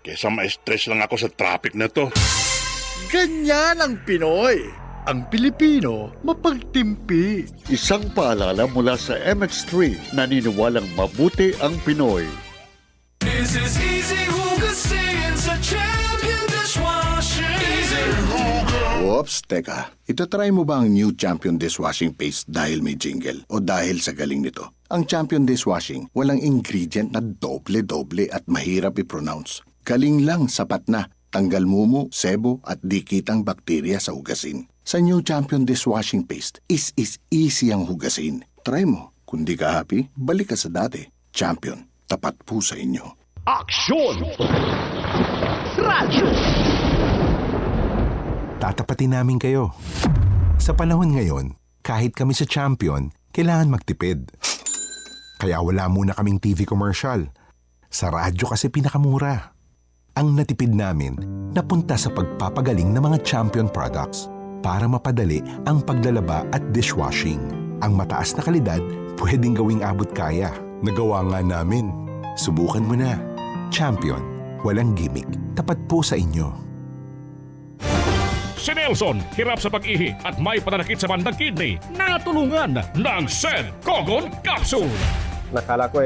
Kesa ma-stress lang ako sa traffic na to. Ganyan ang Pinoy. Ang Pilipino, mapagtimpi. Isang paalala mula sa MX3, naniniwalang mabuti ang Pinoy. This is Easy Hugasin sa Champion Dishwashing. Easy Huga. Oops, teka. Itatry mo ba ang new Champion Dishwashing Paste dahil may jingle o dahil sa galing nito? Ang Champion Dishwashing, walang ingredient na doble-doble at mahirap i-pronounce. Galing lang, sapat na. Tanggal mumo, sebo at dikitang bakterya sa hugasin. Sa new Champion Dishwashing Paste, is easy ang hugasin. Try mo. Kung di ka happy, balik ka sa dati. Champion, tapat po sa inyo. Aksyon! Radyo! Tatapatin namin kayo. Sa panahon ngayon, kahit kami sa Champion, kailangan magtipid. Kaya wala muna kaming TV commercial. Sa radyo kasi pinakamura. Ang natipid namin napunta sa pagpapagaling ng mga Champion products para mapadali ang paglalaba at dishwashing. Ang mataas na kalidad pwedeng gawing abot kaya. Nagawa nga namin. Subukan mo na. Champion. Walang gimmick. Tapat po sa inyo. Si Nelson, hirap sa pag-ihi at may pananakit sa bandang kidney. Natulungan ng Sed Cogon Capsule. Nakala ko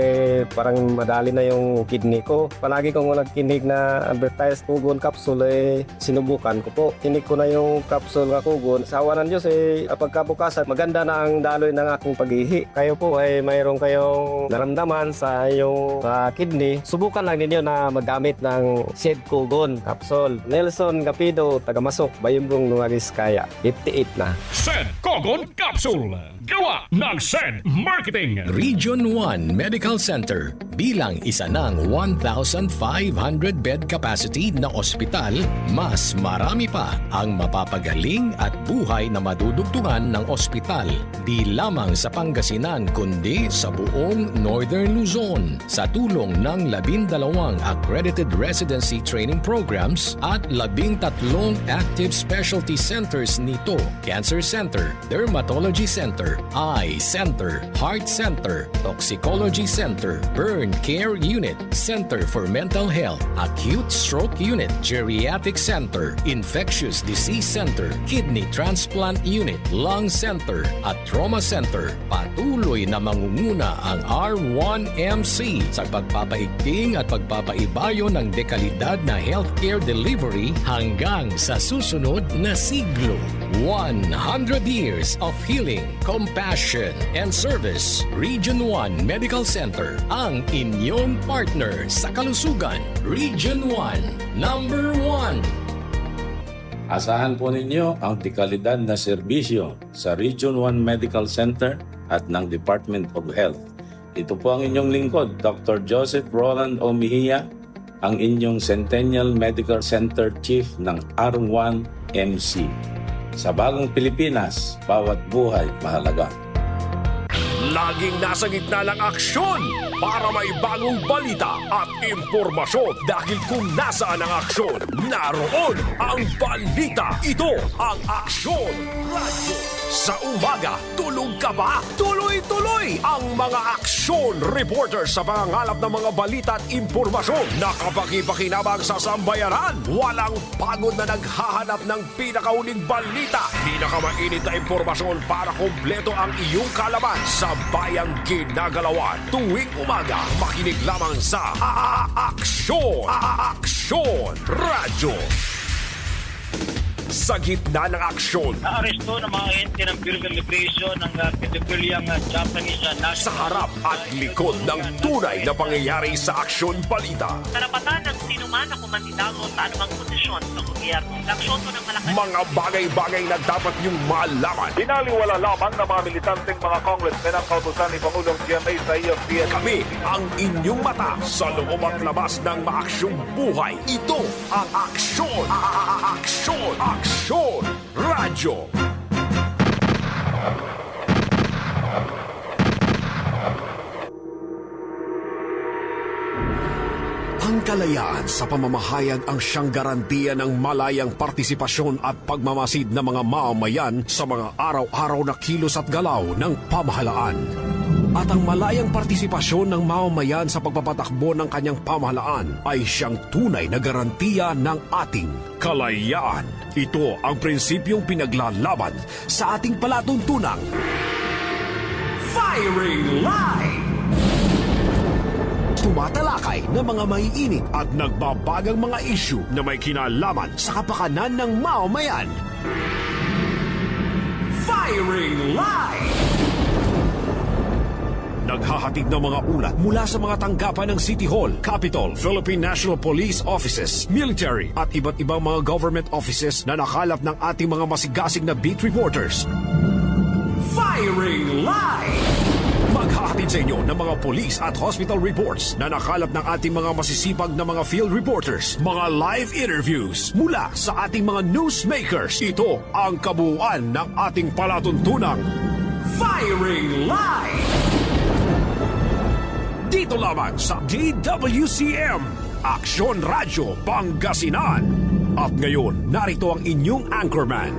parang madali na yung kidney ko. Palagi kong nagkinig na advertise Kugon Capsule, sinubukan ko po. Tinig ko na yung capsule nga Kugon. Sa awa ng Diyos pagkabukasan, maganda na ang daloy ng aking pag-ihi. Kayo po mayroon kayong naramdaman sa iyong kidney. Subukan lang ninyo na magamit ng Sed Kugon Capsule. Nelson Gapido, Tagamasok, Bayumbrong, Nuaris, Kaya. 58 na. Sed Cogon Capsule. Gawa ng Sed Marketing. Region 1 Medical Center bilang isa ng 1,500 bed capacity na ospital, mas marami pa ang mapapagaling at buhay na madudugtungan ng ospital. Di lamang sa Pangasinan kundi sa buong Northern Luzon sa tulong ng 12 accredited residency training programs at 13 active specialty centers nito: Cancer Center, Dermatology Center, Eye Center, Heart Center, Toxicology Center, Burn Care Unit, Center for Mental Health, Acute Stroke Unit, Geriatric Center, Infectious Disease Center, Kidney Transplant Unit, Lung Center, at Trauma Center. Patuloy na mangunguna ang R1MC sa pagpapaigting at pagpapaibayo ng dekalidad na healthcare delivery hanggang sa susunod na siglo. 100 years of healing, compassion, and service. Region 1 Medical Center, ang inyong partner sa kalusugan. Region 1, number 1. Asahan po ninyo ang dekalidad na serbisyo sa Region 1 Medical Center at ng Department of Health. Ito po ang inyong lingkod, Dr. Joseph Roland O. Mejia, ang inyong Centennial Medical Center Chief ng R1MC. Sa bagong Pilipinas, bawat buhay mahalaga. Laging nasa gitna ng aksyon para may bagong balita at impormasyon. Dahil kung nasaan ang aksyon, naroon ang balita. Ito ang Aksyon Radio. Sa umaga, tulog ka ba? Tuloy-tuloy ang mga aksyon reporters sa pangangalap ng mga balita at impormasyon na kapaki-pakinabang sa sambayaran. Walang pagod na naghahanap ng pinakauling balita. Pinakamainit na impormasyon para kumpleto ang iyong kalaman sa bayang ginagalawan. Tuwing umaga, makinig lamang sa Aksyon! Aksyon Radio! Sa gitna ng aksyon, naaresto ng mga ente ng Bureau of Immigration ng pedophiliang Japanese national. Sa harap at likod ng tunay na pangyayari sa aksyon balita. Karapatan ng sinuman na kumandidato sa anumang posisyon sa gobyerno. Aksyon ng Malacanang. Mga bagay-bagay na dapat niyong malaman. Binaliwala lamang ng mga militanteng mga congressmen ang kautusan ni Pangulong GMA sa EFPN. Kami ang inyong mata sa loob at labas ng maaksyong buhay. Ito ang Aksyon! Aksyon! Aksyon Radyo! Ang kalayaan sa pamamahayag ang siyang garantiya ng malayang partisipasyon at pagmamasid ng mga mamamayan sa mga araw-araw na kilos at galaw ng pamahalaan. At ang malayang partisipasyon ng mamamayan sa pagpapatakbo ng kanyang pamahalaan ay siyang tunay na garantiya ng ating kalayaan. Ito ang prinsipyong pinaglalaban sa ating palatuntunang Firing Line! Tumatalakay ng mga maiinit at nagbabagang mga isyu na may kinalaman sa kapakanan ng mamamayan. Firing Line! Naghahatid ng mga ulat mula sa mga tanggapan ng City Hall, Capitol, Philippine National Police Offices, military at iba't ibang mga government offices na nakalap ng ating mga masigasig na beat reporters. Firing Line! Maghahatid sa inyo ng mga police at hospital reports na nakalap ng ating mga masisipag na mga field reporters, mga live interviews mula sa ating mga newsmakers. Ito ang kabuuan ng ating palatuntunang Firing Line! Dito lamang sa DWCM, Aksyon Radyo Pangasinan. At ngayon, narito ang inyong anchorman.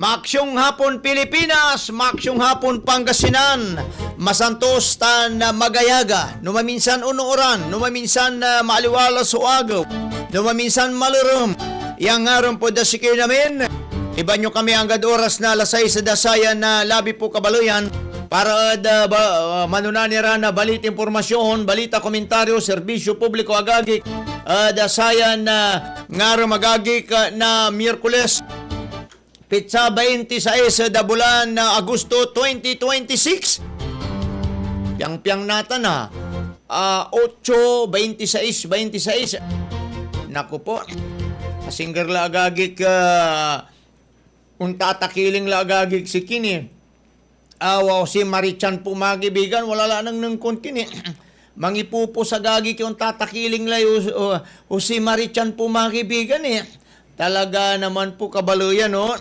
Maksyong hapon Pilipinas, maksyong hapon Pangasinan, masantos tan magayaga, numaminsan unuoran, numaminsan maaliwalas o agaw, numaminsan malurum. Yang ngaron po dasiki namin, iba nyo kami hanggang oras na lasay sa dasayan na labi po kabaluyan para manunanira na balit impormasyon, balita, komentaryo, serbisyo publiko agagik, dasayan na ngaron magagik na Miyerkules, Pitsa 26 da bulan na Agosto 2026. Piang-piang nata na 8:26. Naku po, asingger la agagik untatakiling la agagik si kini. Awaw si Marichan po magibigan, wala la nang nangkon kini. Mangipupo sa gagik yung tatakiling la o si Marichan po magibigan eh. Talaga naman po kabaluyan, no?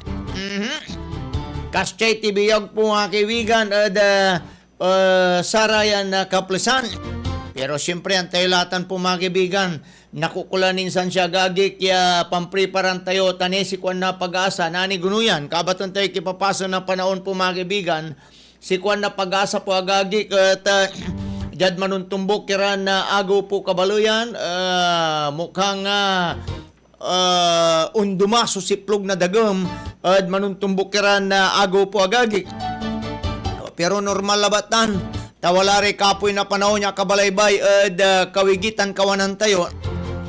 Kaschay tibiyag po mga kaibigan at sarayan na kaplasan. Pero siyempre ang taylatan po mga kaibigan, nakukulanin san siya gagik ya pampreparan tayo tanesi kuan na pag-asa nani gunuyan. Kabaton tayo kipapaso na panahon po mga kaibigan, si kuan na pag-asa po agagik at jad manuntumbok kiran na agaw po kabaluyan, mukhang undumaso siplog na dagam at manuntumbukiran na agaw po agagik. Pero normal labatan, tawala rin kapoy na panahon niya kabalaybay at kawigitan kawanan tayo.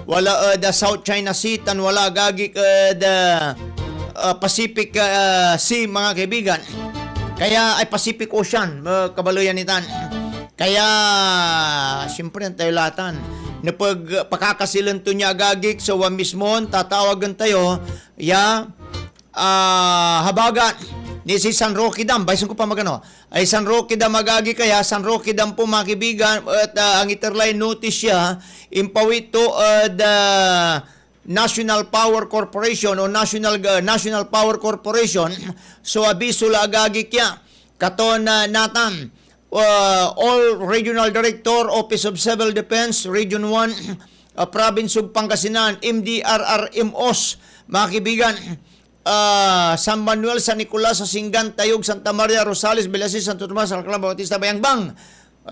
Wala South China Sea, tan wala agagik at Pacific Sea mga kaibigan. Kaya ay Pacific Ocean, kabaluyan nitan. Kaya siyempre ang tayo latan na pagkakasilan to niya agagik sa mismon, tatawagan tayo, habagan ni si San Roque Dam, baysan ko pa magano, ay San Roque Dam agagi kaya, San Roque Dam po mga kaibigan, at ang iterline notice siya, impawito the National Power Corporation o National Power Corporation, so abiso la agagi kya, katon natan, all Regional Director, Office of Civil Defense, Region 1, Province of Pangasinan, MDRRMOS, mga kaibigan, San Manuel, San Nicolas, Singgan, Tayog, Santa Maria, Rosales, Belasis, Santo Tomas, Alcalá, Bautista, Bayangbang.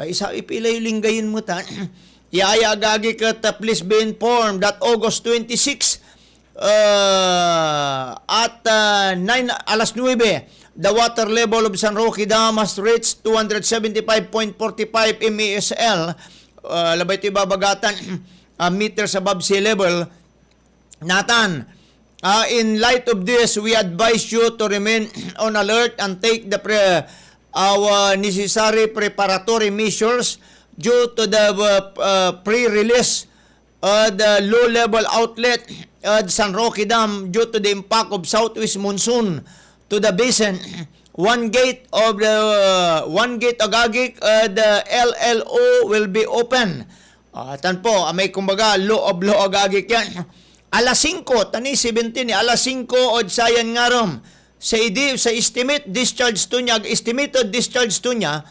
Isa ipilay linggayin mo ta. Iaya agagi ka please be informed that August 26 at 9:09, the water level of San Roque Dam has reached 275.45 MESL. Labay ito ibabagatan meters above sea level. Nathan, in light of this, we advise you to remain on alert and take the necessary preparatory measures due to the pre-release the low-level outlet at San Roque Dam due to the impact of southwest monsoon to the basin. One gate agagik, the LLO will be open. Tan po, may kumbaga law agagik yan. Alas 5, tani 17, alas 5 od sayan ngarom. Sa estimate discharge to niya, estimated discharge to niya,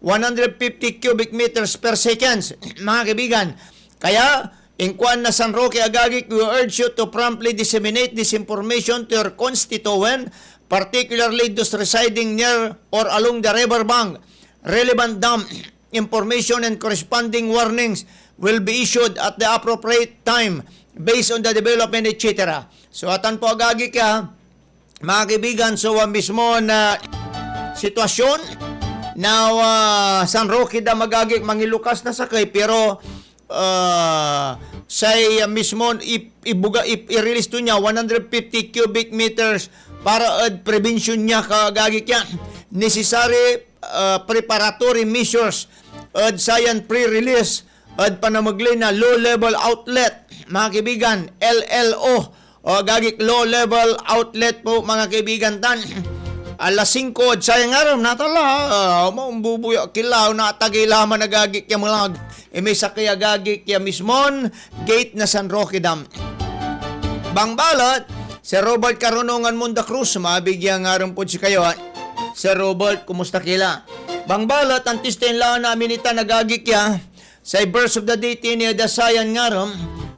150 cubic meters per second, mga kaibigan. Kaya, inkuan na San Roque Agagik, we urge you to promptly disseminate this information to your constituent, particularly those residing near or along the riverbank. Relevant dam information and corresponding warnings will be issued at the appropriate time based on the development, etc. So, atan po Agagik mga kaibigan, so mismo na sitwasyon now San Roque da Magagik mangilukas na sakay pero say mismo i-release to niya 150 cubic meters para prevention niya kagagik yan. Necessary preparatory measures sayan pre-release at panamaglay na low-level outlet, mga kaibigan, LLO o gagik low-level outlet po mga kaibigan tan. Alas 5 sayang aram natala maumbubuyo kilaw na tagilaman nagagik ya mulag may sakya gagik ya mismon gate na San Roque Dam. Bangbalot Sir Robert Karunungan Munda Cruz mabigyan nga rin po si kayo. Sir Robert, kumusta kila? Bangbalot ang tistin lang namin ita nagagik ya sa verse of the day tini dasayan nga rin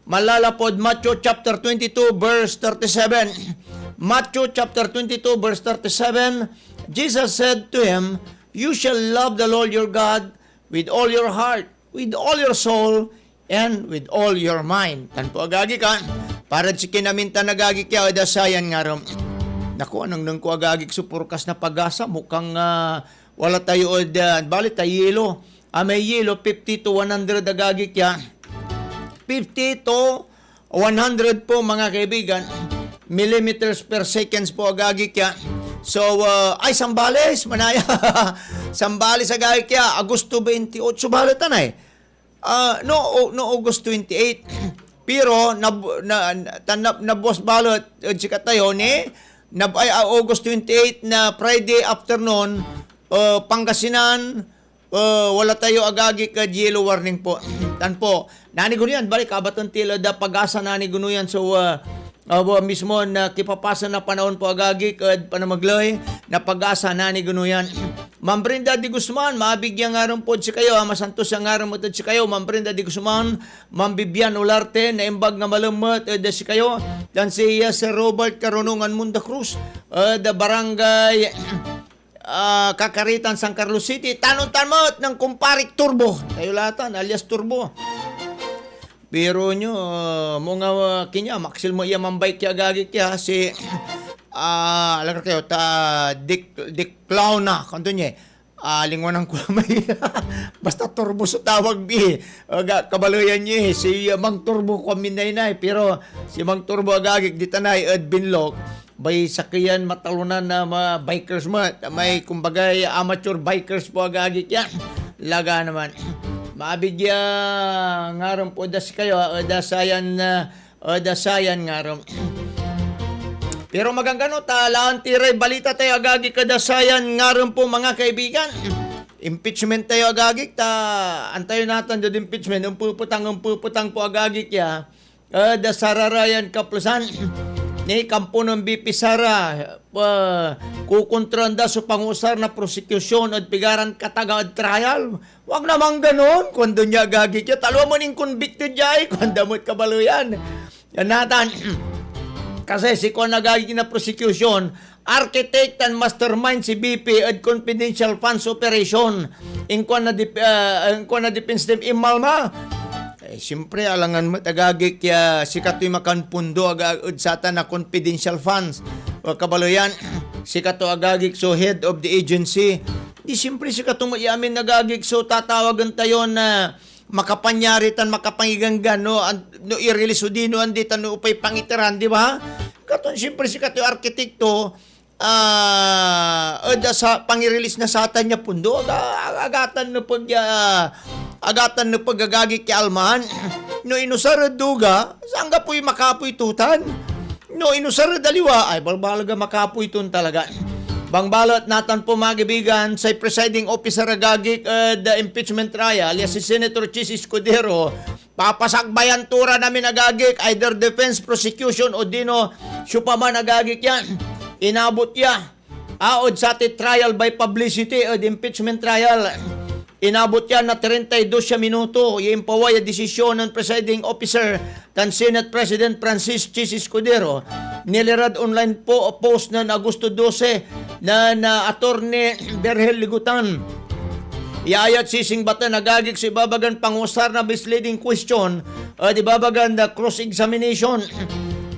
malalapod Matthew chapter 22 verse 37. Matthew chapter 22 verse 37, Jesus said to him, "You shall love the Lord your God with all your heart, with all your soul, and with all your mind." Tanpo agagi ka, para si kinaminta nagagi kaya dasayan nga ron. Naku, anong nang ko agagik supurkas na pag-asa, mukhang wala tayo balit tayo yelo. May yelo, 50 to 100 agagi kaya. 50 to 100 po mga kaibigan. Millimeters per seconds po agagi kya. So, ay Sambales, manaya. Sambales agagi kya, Agosto 28, balatan ay. No August 28. Pero, nabos balot, chika tayo ni, August 28 na Friday afternoon, Pangasinan, wala tayo agagi ka yellow warning po. Tan po, nani gunuyan, balik abatan tila da pag-asa nani gunuyan. So, mismo na kipapasa na panahon po agagi kad panamaglay na pag-asa na ni gunuyan. Ma'am Brenda Di Guzman, mabigyan nga rin po si kayo, masantos ang nga rin mo si kayo, Ma'am Brenda Di Guzman, Ma'am Bibian Olarte, na imbag na malamot si kayo, dan si Sir Robert Karunungan Munda Cruz, the barangay Kakaritan, San Carlos City, tanong-tanot ng kumparik Turbo, tayo latan, alias Turbo. Pero nyo, mga kinya, maksil mo iya mambay kya gagi kya si, alam kayo, Dick Clown na, kanto niya, lingwan ng kulamay, basta Turbo sa tawag bi, kabaloyan niya, si Mang Turbo kwaminay na, pero si Mang Turbo agagik, di tanay, Binlock, bay sakiyan matalunan na mga bikers mo, may kumbagay amateur bikers po agagik yan, laga naman. Mabigyan nga rin po das kayo, dasayan nga rin. Pero magangano, talaan tiray balita tayo agagik kadasayan nga rin po mga kaibigan. Impeachment tayo agagik, antayo natin do impeachment, umpuputang po agagik ya. Dasararayan kaplusan. Ni kampo ng BP Sara kukontranda sa pangusar na prosecution at pigaran katagad trial. Wag namang ganon. Kundo niya gagi kya, talwa mo ning convicted jay, kundo mo't kabaluyan. Yan natin. Kasi si ko nagagi na prosecution, architect and mastermind si BP at confidential funds operation. In ko na defense team imalma. Siyempre, alangan mo tagagik kaya si kato'y makanpundo agad sata na confidential funds. O kabaloyan, si kato agagik so head of the agency. Di siyempre si kato maiamin nagagik so tatawagan tayo na makapanyaritan, makapangiganggan, no i-release o dino, andi no upay pangitiran, di ba? Kato, siyempre si kato arkitekto, sa pang-release na sata niya pundo, agatan na pagagagi ki alman. No inusarad duga, saan ka po'y makapoy tutan? No inusarad daliwa, ay balbalaga makapoy tun talaga. Bangbalot natan po mga kaibigan, sa presiding officer agagik the impeachment trial, si Senator Chis Escudero, papasakbayan tura namin agagik, either defense, prosecution, o dino, supaman agagik yan. Inabot ya. Aod sa trial by publicity o impeachment trial. inabot yan na 32 minuto. Iimpaway ang desisyon ng presiding officer tan Senate President Francis Chis Escudero. Nilirad online po post na Agosto 12 na attorney Berhel Ligutan. Iayat sising bata nagagik si babagan pangusar na misleading question di babagan na cross-examination.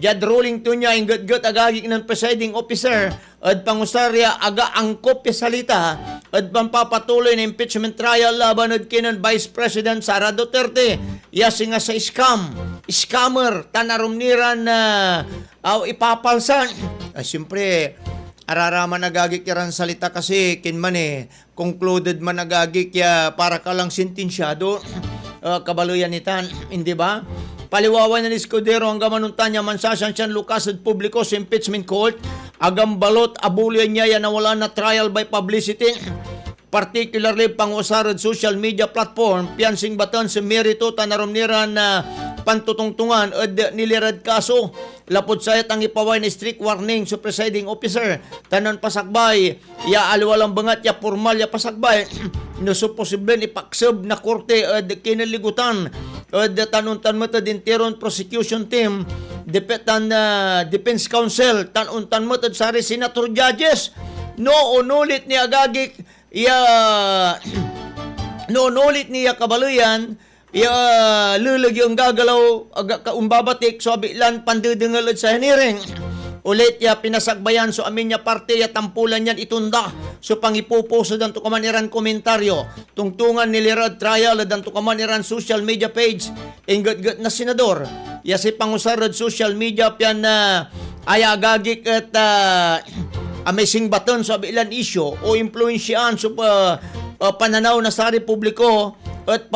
Jad ruling to niya inggat-gat agagik ng presiding officer at pangusarya aga angkop salita at pampapatuloy na impeachment trial laban at kinan Vice President Sara Duterte. Yasi nga sa scammer, tanarumniran na ipapalsan. Siyempre, araraman nagagik yaran salita kasi kinman concluded man nagagik ya para ka lang sentensyado. Kabaluyan itan, hindi ba? Paliwawan ni Escudero ang gamanuntan niya mansasan siyang lukas at publiko sa impeachment court. Agam balot, abulyan niya yan na wala na trial by publicity. Particularly pang-usarad social media platform, piyansing batan sa merito tanarumniran na pantutungtungan at nilirad kaso. Lapod sayat ang ipaway na strict warning sa presiding officer. Tanan pasakbay, ya aliwalang bangat ya formal ya pasakbay. No so posible ipaksab na korte at kinaligutan. At tanuntan mo ta dinteron prosecution team, defense counsel, tanuntan mo ta sari senator judges. No unulit ni agagik nulit niya kabaluyan, lulagi ang gagalaw, umbabatik, so abilan pandidengal sa hiniring. Ulit ya pinasakbayan so amin niya parte ya tampulan yan itunda so pangipuposo dan to kamaniran komentaryo tungtungan nilirad trial dan to kamaniran social media page inggat-gat na senador ya si pangusarad social media pian na ayagagik at amazing button so abilan issue o impluensyahan so pananaw na sa republiko at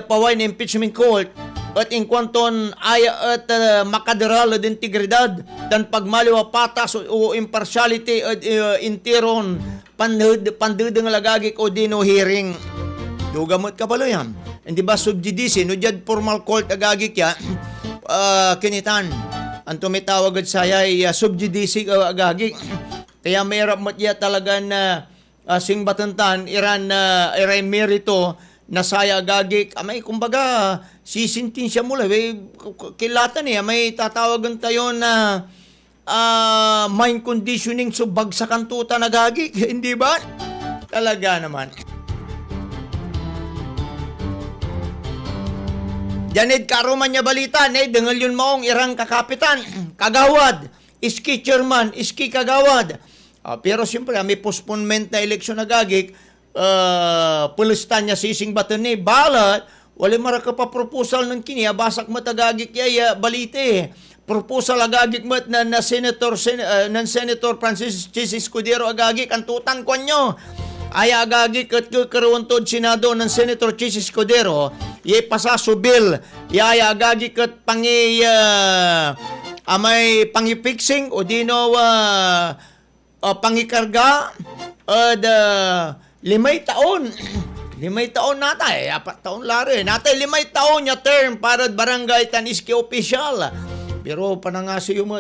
paway na impeachment court at inkwanton ay at makaderal at integridad dan pagmaliwa patas o impartiality at interon pandudang lagagik o dino hearing. Dugamot ka pala yan. Hindi ba subjudice no jad formal court agagik ya kinitan ang tumitawag at saya ay subjudice agagik. Kaya mayroon mo talaga na singbatantan iran merito na saya agagik may kumbaga sisintin siya mula kilatan may tatawagan tayo na mind conditioning so bagsakan tuta nagagik hindi ba? Talaga naman. Janid karuman niya balita dengal yun maong irang kakapitan kagawad iski chairman iski kagawad pero siyempre may postponement na eleksyon nagagik pulistan niya sising batan ni balat wala maraka pa proposal ng kiniya basak matagagik kaya balite proposal agagik mat na senator Francis Chis Escudero agagik ang tutan ko nyo ay agagik at kakaroon tod senado ng senator Chis Escudero pasa bill ay agagik at amay pangipixing o dino pangikarga at 5 taon. 5 taon nata 4 taon lari. Nata 5 taon niya term para barangay taniski official. Pero panangasi yung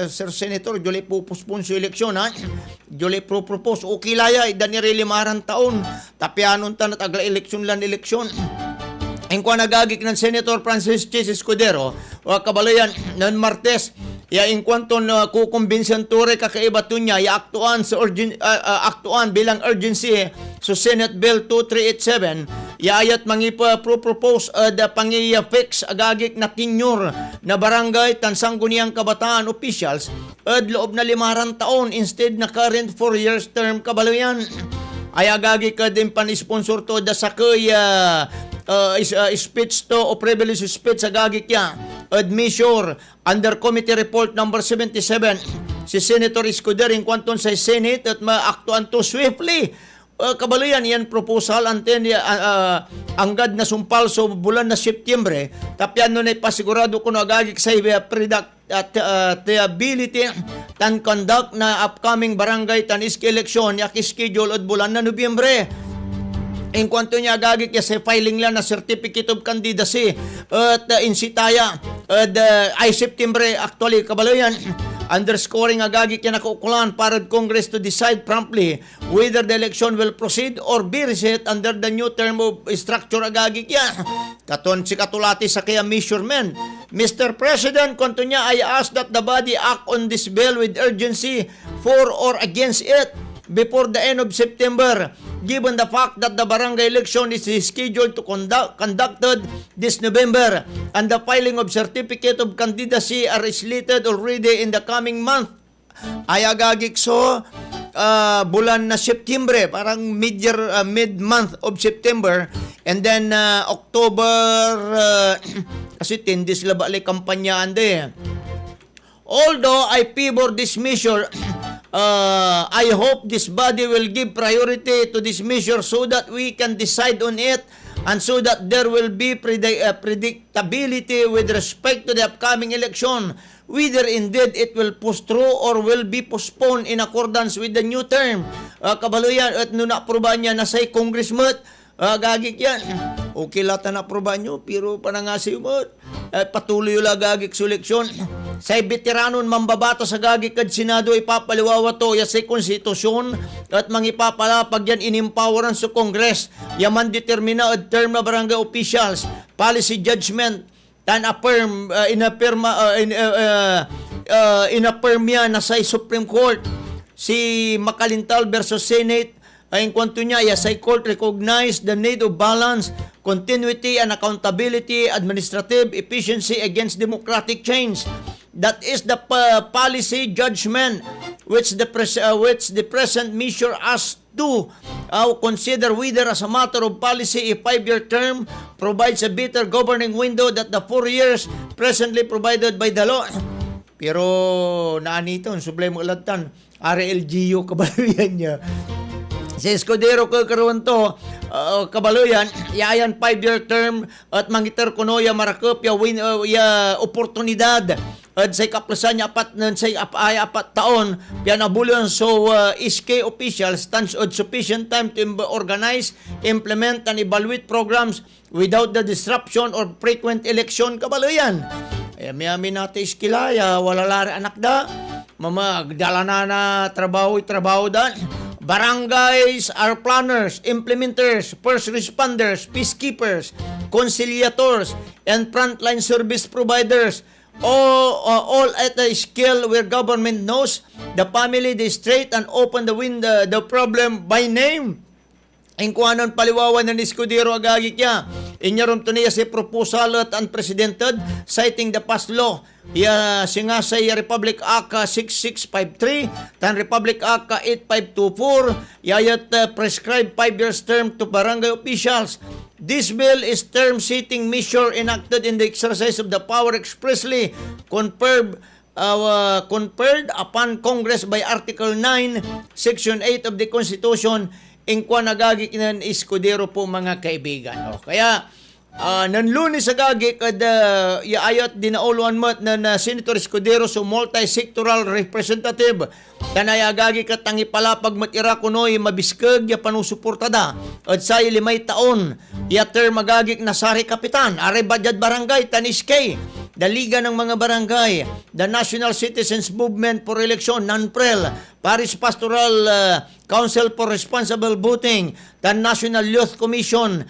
Sir Senator, juli pupuspon sa eleksyon ha. Juli propose. Okay laya, idaniri 5 taon. Tapianon tan at agla eleksyon lan eleksyon. Ang kwa nagagik ng Senator Francis Chis Escudero, o kabalayan, ng Martes, in kwanto na kukumbinsan ture kakaiba to niya, aktuan bilang urgency so Senate Bill 2387, ayat mangipa propose pangi-fix agagik na tenure na barangay tansangguniang kabataan officials at loob na 5 taon instead na current 4 years term kabalayan. Ay agagik ka din pan-sponsor to da sakay speech to o privilege speech agagik ya admission under committee report number 77 si Senator Escudero in kwanton sa Senate at maaktuan to swiftly kabaluyan yan proposal anten anggad na sumpal so bulan na Setyembre tapyan nun ay pasigurado ko na agagik sa ability tan conduct na upcoming barangay taniski election yak schedule at bulan na Nobyembre. In kwanto niya agagik ya sa filing lang na certificate of candidacy at insitaya at ay September actually kabalayan underscoring agagi kaya nakaukulan para the Congress to decide promptly whether the election will proceed or be reset under the new term of structure agagi kaya. Katon si katulati sa kaya measurement. Mr. President, kontunya, I ask that the body act on this bill with urgency for or against it before the end of September, given the fact that the barangay election is scheduled to conducted this November and the filing of certificate of candidacy are slated already in the coming month. Ay agagik so bulan na September, parang mid-month of September, and then October, kasi 10 days la balik kampanya ande. Although I favor this measure, I hope this body will give priority to this measure so that we can decide on it and so that there will be predictability with respect to the upcoming election, whether indeed it will push through or will be postponed in accordance with the new term. Kabaluyan, at nung na-aprobahan niya na say congressman, gagik yan. Okay lata na-aprobahan nyo, pero panangasi mo, patuloy yung gagik sa eleksyon. Say veteranon mambabata sa gagik kad Senado ipapaliwawa to ya sa konstitusyon at mangipapalapag yan in-empoweran sa Congress. Yaman determina at term na barangay officials, policy judgment, tan affirm, in-affirm yan na sa Supreme Court. Si Makalintal versus Senate, ay kwanto niya, Yasay Court recognized the need of balance, continuity, and accountability, administrative efficiency against democratic change. That is the policy judgment which the present measure us to consider whether as a matter of policy a 5-year term provides a better governing window that the 4 years presently provided by the law. Pero naanito, sublay mo alatan, RLGU kabaluyan niya. Si Escudero kakaroon to, kabaluyan, yayan 5-year term at mangiter kuno ya marakop ya oportunidad at say kaplasan niya apat taon yan abulan so SK officials stands on sufficient time to organize, implement and evaluate programs without the disruption or frequent election kabaluyan. Miyami natin iskilaya, wala lari anak da, dala na trabaho dan. Barangays are planners, implementers, first responders, peacekeepers, conciliators, and frontline service providers. All at a scale where government knows the family, the straight, and open the problem by name. Ang kuhanon paliwawan ng Escudero agagi kya. Inyarom to niya si proposal at unprecedented, citing the past law. Singa sa Republic Act 6653, tan Republic Act 8524, yayat prescribed 5 years term to barangay officials. This bill is term-setting measure enacted in the exercise of the power expressly conferred upon Congress by Article 9, Section 8 of the Constitution. Ingkwa nagagi kinan Escudero po mga kaibigan. Kaya nanlunis sa gagi kada iayat dinauluan mo na Senator Escudero so multi-sectoral representative kanaya gagi katangi palapag matira kunoy mabiskag ya panusuportada at sa 5 taon ya term magagik na sari kapitan are badyad barangay taniskay the Liga ng mga Barangay, the National Citizens Movement for Election, NANPREL, Parish Pastoral Council for Responsible Voting, the National Youth Commission,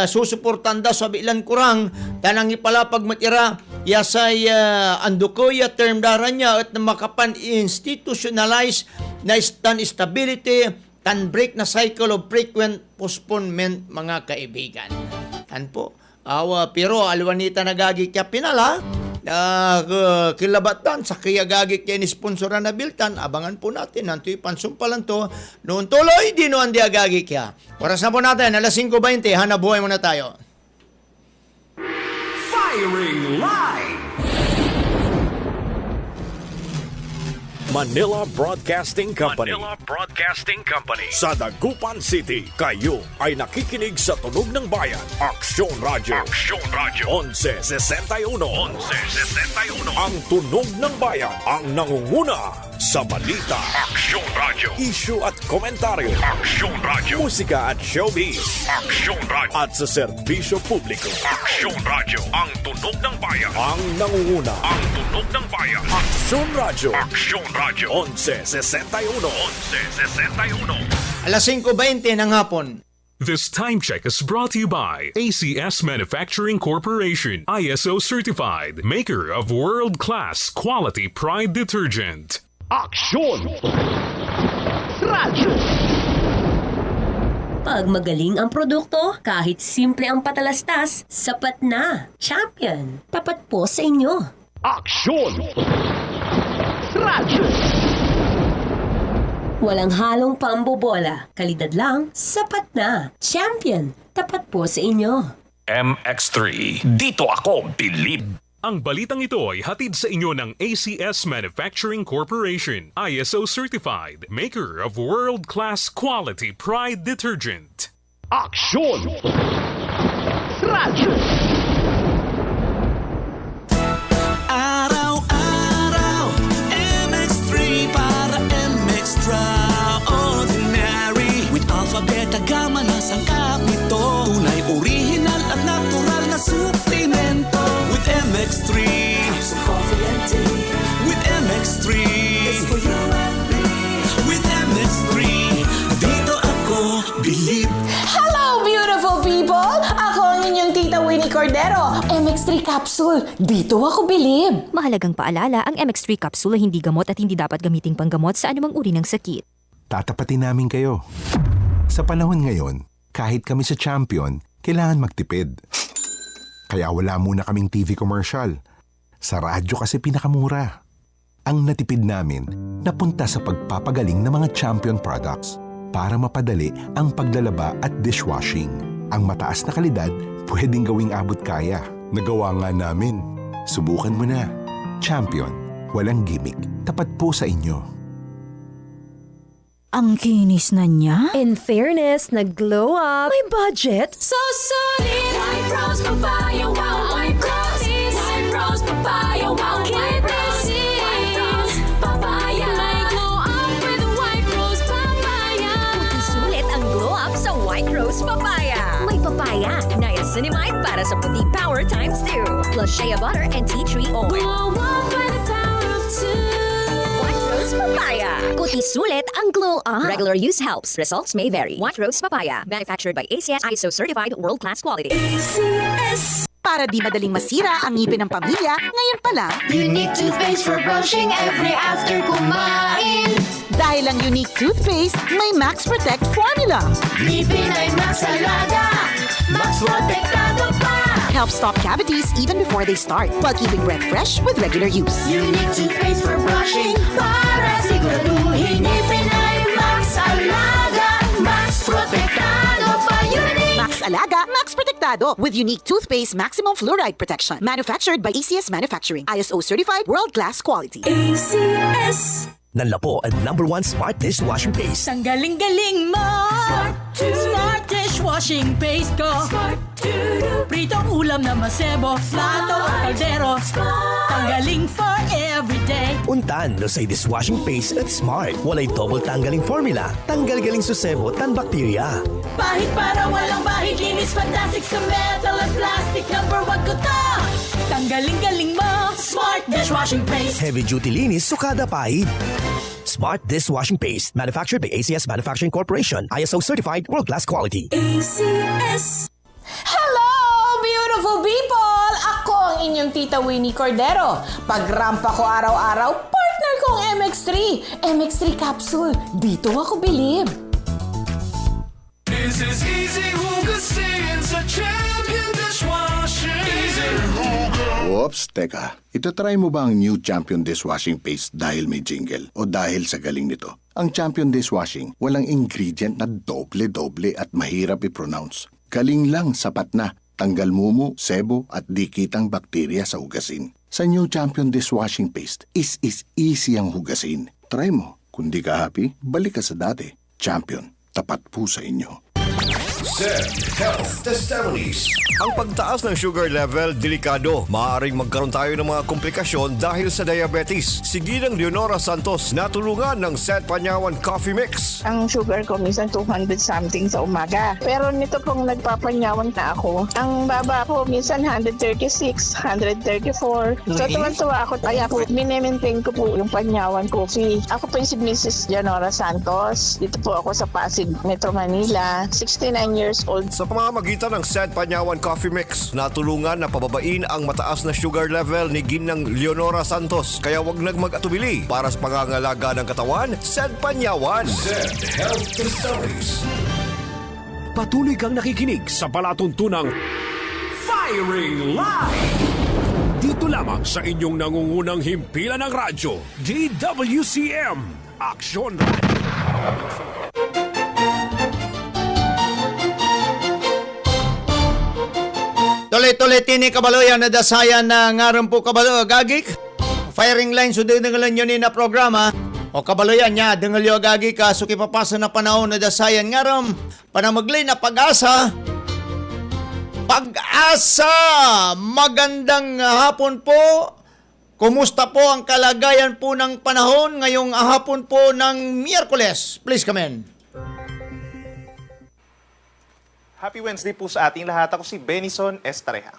susuportanda sa bilan kurang, tanang ipalapag matira, yasay andukoy term daran niya at makapan institutionalize na stability, tan break na cycle of frequent postponement mga kaibigan. Tan po. Pero alwanita nagagi kya pinala kilabatan sa kaya gagi kya ni-sponsoran na biltan, abangan po natin nanto'y pansumpalan to noon tuloy dino ang diagagi kya. Oras na po natin, alas 5:20, hanap buhay muna tayo. Firing Line! Manila Broadcasting Company. Sa Dagupan City, kayo ay nakikinig sa Tunog ng Bayan. Aksyon Radio. 1161. Ang Tunog ng Bayan ang nangunguna Sa balita, Aksyon Radio. issue at komentaryo, Aksyon Radio. musika at showbiz, Aksyon Radio. at sa serbisyo publiko. Aksyon Radio. Ang tunog ng bayan. Ang nangunguna, Ang tunog ng bayan. Aksyon Radio, Aksyon Radio. 1161. 1161. Alas 5:20 ng hapon. This time check is brought to you by ACS Manufacturing Corporation, ISO certified, maker of world-class quality Pride detergent. Aksyon! Pag magaling ang produkto, kahit simple ang patalastas, sapat na. Champion, tapat po sa inyo. Aksyon! Walang halong pambobola. Kalidad lang, sapat na. Champion, tapat po sa inyo. MX3, dito ako bilib. Ang balitang ito ay hatid sa inyo ng ACS Manufacturing Corporation, ISO certified, maker of world-class quality Pride detergent. Aksyon! Araw-araw, MX3 para extraordinary. With alpha, beta, gamma na sangkap nito. Tunay, original at natural na suplemento. With MX3, so coffee and tea. With MX3, it's for you and me. With MX3, dito ako bilib. Hello, beautiful people! Ako ang inyong tita Winnie Cordero. MX3 capsule. Dito ako bilib. Mahalagang paalala, ang MX3 capsule ay hindi gamot at hindi dapat gamiting panggamot sa anumang uri ng sakit. Tatapatin namin kayo. Sa panahon ngayon, kahit kami sa Champion, kailangan magtipid. Kaya wala muna kaming TV commercial. Sa radyo kasi pinakamura. Ang natipid namin, napunta sa pagpapagaling ng mga Champion products para mapadali ang paglalaba at dishwashing. Ang mataas na kalidad, pwedeng gawing abot kaya. Nagawa nga namin. Subukan mo na. Champion, walang gimmick. Tapat po sa inyo. Ang kinis na niya. In fairness, nag-glow up. May budget. So solid! White Rose Papaya, wow! White Roses! White Rose Papaya, wow! White Roses! White Rose Papaya! May glow up with White Rose Papaya! Sulit ang glow up sa White Rose Papaya. May papaya, niacinamide para sa puti power times 2. Plus shea butter and tea tree oil. Glow up by the power of 2! White Rose Papaya. Kuti sulit ang glow up. Regular use helps. Results may vary. White Rose Papaya. Manufactured by ACS ISO certified world-class quality. ACS! Para di madaling masira ang ngipin ng pamilya, ngayon pa lang, Unique toothpaste for brushing every after kumain. dahil ang unique toothpaste may Max Protect formula. Ngipin ay Max Alaga, Max Protektado pa. Helps stop cavities even before they start, while keeping breath fresh with regular use. Unique toothpaste for brushing para siguraduhin ngipin ay Max Alaga, Max Protektado pa. Unique Max Alaga, Max Protectado with unique toothpaste maximum fluoride protection. Manufactured by ACS Manufacturing. ISO certified world-class quality. ACS. Nanlapo ang #1 Smart Dishwashing Paste. Ang galing-galing mo! Smart dishwashing paste ko. Pritong ulam na masebo, plato, kaldero. Tanggaling for everyday. Untan no say dishwashing paste at Smart. Walay double tanggaling formula. Tanggal-galing susebo tan bakterya. Bahid para walang bahid, linis fantastic sa metal at plastic. #1 ko to! Tanggaling-galing mo! Smart dishwashing paste. Heavy duty linis sukada pahid. Smart Dishwashing Paste. Manufactured by ACS Manufacturing Corporation. ISO certified world-class quality. ACS. Hello, beautiful people! Ako ang inyong tita Winnie Cordero. Pagrampa ko araw-araw, partner kong MX3. MX3 capsule. Dito ako bilib. This is easy hugasin sa Champion Dishwasher. Easy hugas. Oops, teka. Itatry mo ba ang new Champion Dishwashing Paste dahil may jingle o dahil sa galing nito? Ang Champion Dishwashing, walang ingredient na doble-doble at mahirap i-pronounce. Galing lang, sapat na. Tanggal mumu, sebo at di kitang bakterya sa hugasin. Sa new Champion Dishwashing Paste, is easy ang hugasin. Try mo. Kung di ka happy, balik ka sa dati. Champion, tapat po sa inyo. Health Testimonies. Ang pagtaas ng sugar level, delikado. Maaaring magkaroon tayo ng mga komplikasyon dahil sa diabetes. Si Ginang Leonora Santos natulungan ng Set Panyawan Coffee Mix. Ang sugar ko minsan 200 something sa umaga. Pero nito pong nagpapanyawan na ako, ang baba ko minsan 136, 134. So tuwan-tuwa ako, kaya po minemaintain ko po yung Panyawan Coffee. Ako po yung si Mrs. Leonora Santos. Dito po ako sa Pasig, Metro Manila, 69 years old. Sa pamamagitan ng Set Panyawan Coffee Mix, natulungan na pababain ang mataas na sugar level ni Ginang Leonora Santos. Kaya wag mag-atubili para sa pangangalaga ng katawan, Set Panyawan. Zed Health Stories. Patuloy kang nakikinig sa palatuntunang Firing Line. Dito lamang sa inyong nangungunang himpilan ng radyo, DWCM, Aksyon Radio. Tuloy-tuloy tini kabaloyan na dasayan na ngaran po kabalo gagik. Firing line so dengalan yun na programa. O kabaloyan niya, dengal yo gagik ka so kipapasa na panahon na dasayan ngaram. Panamaglay na pag-asa. Pag-asa! Magandang hapon po. Kumusta po ang kalagayan po ng panahon ngayong hapon po ng Miyerkules? Please come in. Happy Wednesday po sa ating lahat. Ako si Benison Estareja.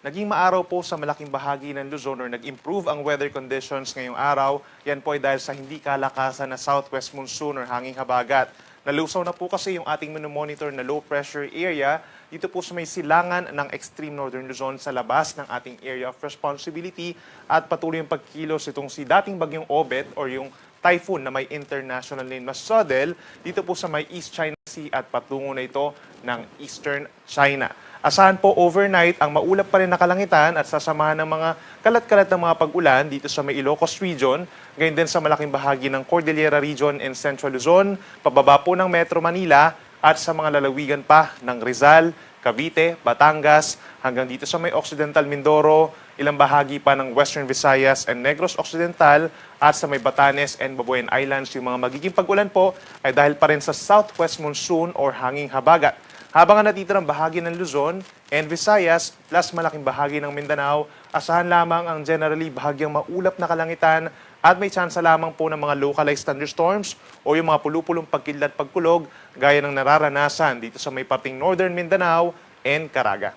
Naging maaraw po sa malaking bahagi ng Luzon or nag-improve ang weather conditions ngayong araw. Yan po ay dahil sa hindi kalakasan na southwest monsoon or hanging habagat. Nalusaw na po kasi yung ating monitor na low pressure area dito po sa may silangan ng extreme northern Luzon sa labas ng ating area of responsibility at patuloy yung pagkilos itong si dating bagyong Obet or yung typhoon na may international name na Sodel dito po sa may East China Sea at patungo na ito ng Eastern China. Asahan po overnight ang maulap pa rin na kalangitan at sasamahan ng mga kalat-kalat ng mga pag-ulan dito sa may Ilocos Region, gayon din sa malaking bahagi ng Cordillera Region and Central Luzon, pababa po ng Metro Manila at sa mga lalawigan pa ng Rizal, Cavite, Batangas, hanggang dito sa may Occidental Mindoro, ilang bahagi pa ng Western Visayas and Negros Occidental at sa may Batanes and Babuyan Islands. Yung mga magiging pag-ulan po ay dahil pa rin sa southwest monsoon or hanging habagat. Habang ang natitirang bahagi ng Luzon and Visayas plus malaking bahagi ng Mindanao, asahan lamang ang generally bahagyang maulap na kalangitan at may tsansa lamang po ng mga localized thunderstorms o yung mga pulupulong pagkidlat pagkulog gaya ng nararanasan dito sa may parting northern Mindanao and Caraga.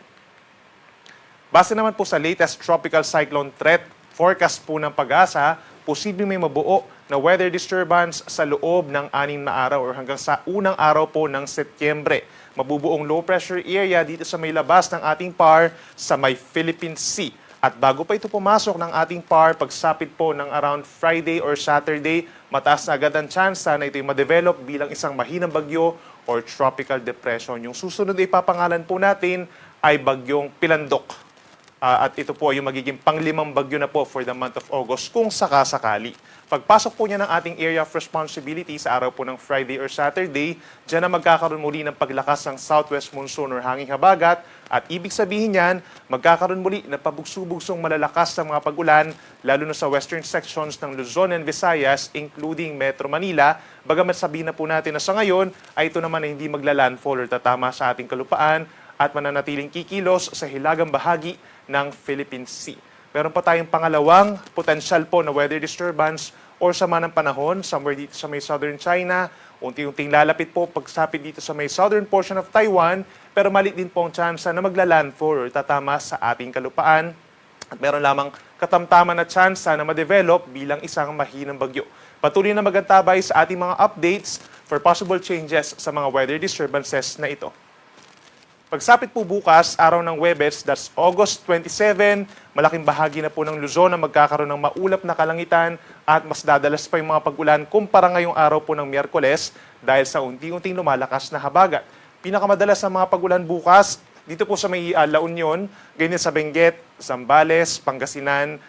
Base naman po sa latest tropical cyclone threat forecast po ng Pag-asa, posibleng may mabuo na weather disturbance sa loob ng 6 na araw or hanggang sa unang araw po ng Setyembre. Mabubuong low pressure area dito sa may labas ng ating PAR sa may Philippine Sea. At bago pa ito pumasok ng ating PAR, pagsapit po ng around Friday or Saturday, mataas na agad ang tsansa na ito'y ma-develop bilang isang mahinang bagyo or tropical depression. Yung susunod ay papangalan po natin ay bagyong Pilandok. At ito po ay yung magiging panglimang bagyo na po for the month of August kung sakasakali. Pagpasok po niya ng ating area of responsibility sa araw po ng Friday or Saturday, dyan na magkakaroon muli ng paglakas ng southwest monsoon or hanging habagat at ibig sabihin niyan, magkakaroon muli ng pabugso-bugsong malalakas na mga pag-ulan lalo na sa western sections ng Luzon and Visayas including Metro Manila. Bagamat sabihin na po natin na sa ngayon ay ito naman ay hindi magla-landfall or tatama sa ating kalupaan at mananatiling kikilos sa hilagang bahagi ng Philippine Sea. Meron pa tayong pangalawang potensyal po na weather disturbance or sama ng panahon somewhere dito sa may southern China. Unti-unting lalapit po pagsapit dito sa may southern portion of Taiwan pero maliit din po ang tsansa na magla-landfall or tatama sa ating kalupaan. At meron lamang katamtaman na tsansa na ma-develop bilang isang mahinang bagyo. Patuloy na magantabay sa ating mga updates for possible changes sa mga weather disturbances na ito. Pagsapit po bukas, araw ng Huwebes, that's August 27, malaking bahagi na po ng Luzon na magkakaroon ng maulap na kalangitan at mas dadalas pa yung mga pag-ulan kumpara ngayong araw po ng Miyerkules dahil sa unti-unting lumalakas na habagat. Pinakamadalas na mga pag-ulan bukas, dito po sa may La Union, ganyan sa Benguet, Zambales, Pangasinan,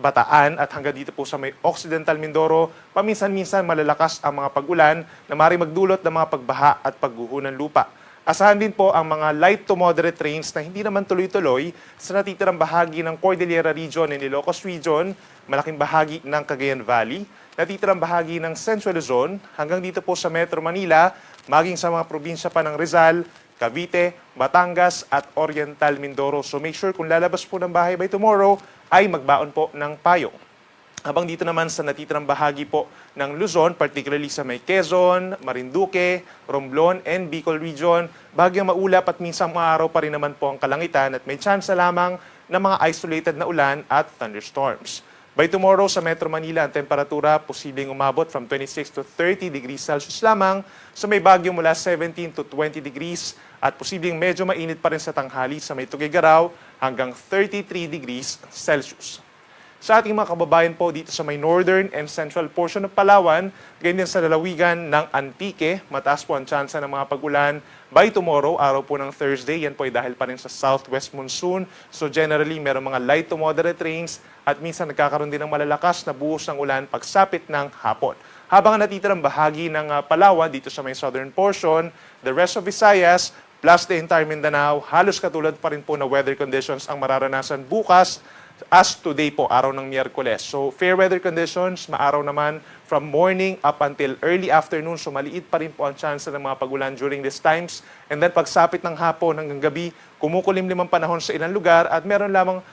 Bataan at hanggang dito po sa may Occidental Mindoro, paminsan-minsan malalakas ang mga pag-ulan na maaaring magdulot ng mga pagbaha at pagguho ng lupa. Asahan din po ang mga light to moderate rains na hindi naman tuloy-tuloy sa natitirang bahagi ng Cordillera Region and Ilocos Region, malaking bahagi ng Cagayan Valley, natitirang bahagi ng Central Luzon, hanggang dito po sa Metro Manila, maging sa mga probinsya pa ng Rizal, Cavite, Batangas at Oriental Mindoro. So make sure kung lalabas po ng bahay by tomorrow ay magbaon po ng payong. Habang dito naman sa natitirang bahagi po ng Luzon, particularly sa may Quezon, Marinduque, Romblon, and Bicol Region, bagyang maulap at minsan maaraw pa rin naman po ang kalangitan at may chance lamang ng mga isolated na ulan at thunderstorms. By tomorrow sa Metro Manila, ang temperatura posibleng umabot from 26 to 30 degrees Celsius lamang. So may bagyo mula 17 to 20 degrees at posibleng medyo mainit pa rin sa tanghali sa may Tuguegarao hanggang 33 degrees Celsius. Sa ating mga kababayan po dito sa may northern and central portion ng Palawan, ganyan sa lalawigan ng Antique, mataas po ang tsansa ng mga pag-ulan by tomorrow, araw po ng Thursday. Yan po ay dahil pa rin sa southwest monsoon. So generally, meron mga light to moderate rains at minsan nagkakaroon din ng malalakas na buhos ng ulan pagsapit ng hapon. Habang natitirang bahagi ng Palawan dito sa may southern portion, the rest of Visayas plus the entire Mindanao, halos katulad pa rin po na weather conditions ang mararanasan bukas as today po, araw ng Miyerkules. So, fair weather conditions, maaraw naman from morning up until early afternoon. So, maliit pa rin po ang chance ng mga pagulan during these times. And then, pagsapit ng hapon hanggang gabi, kumukulimlim ang panahon sa ilang lugar at meron lamang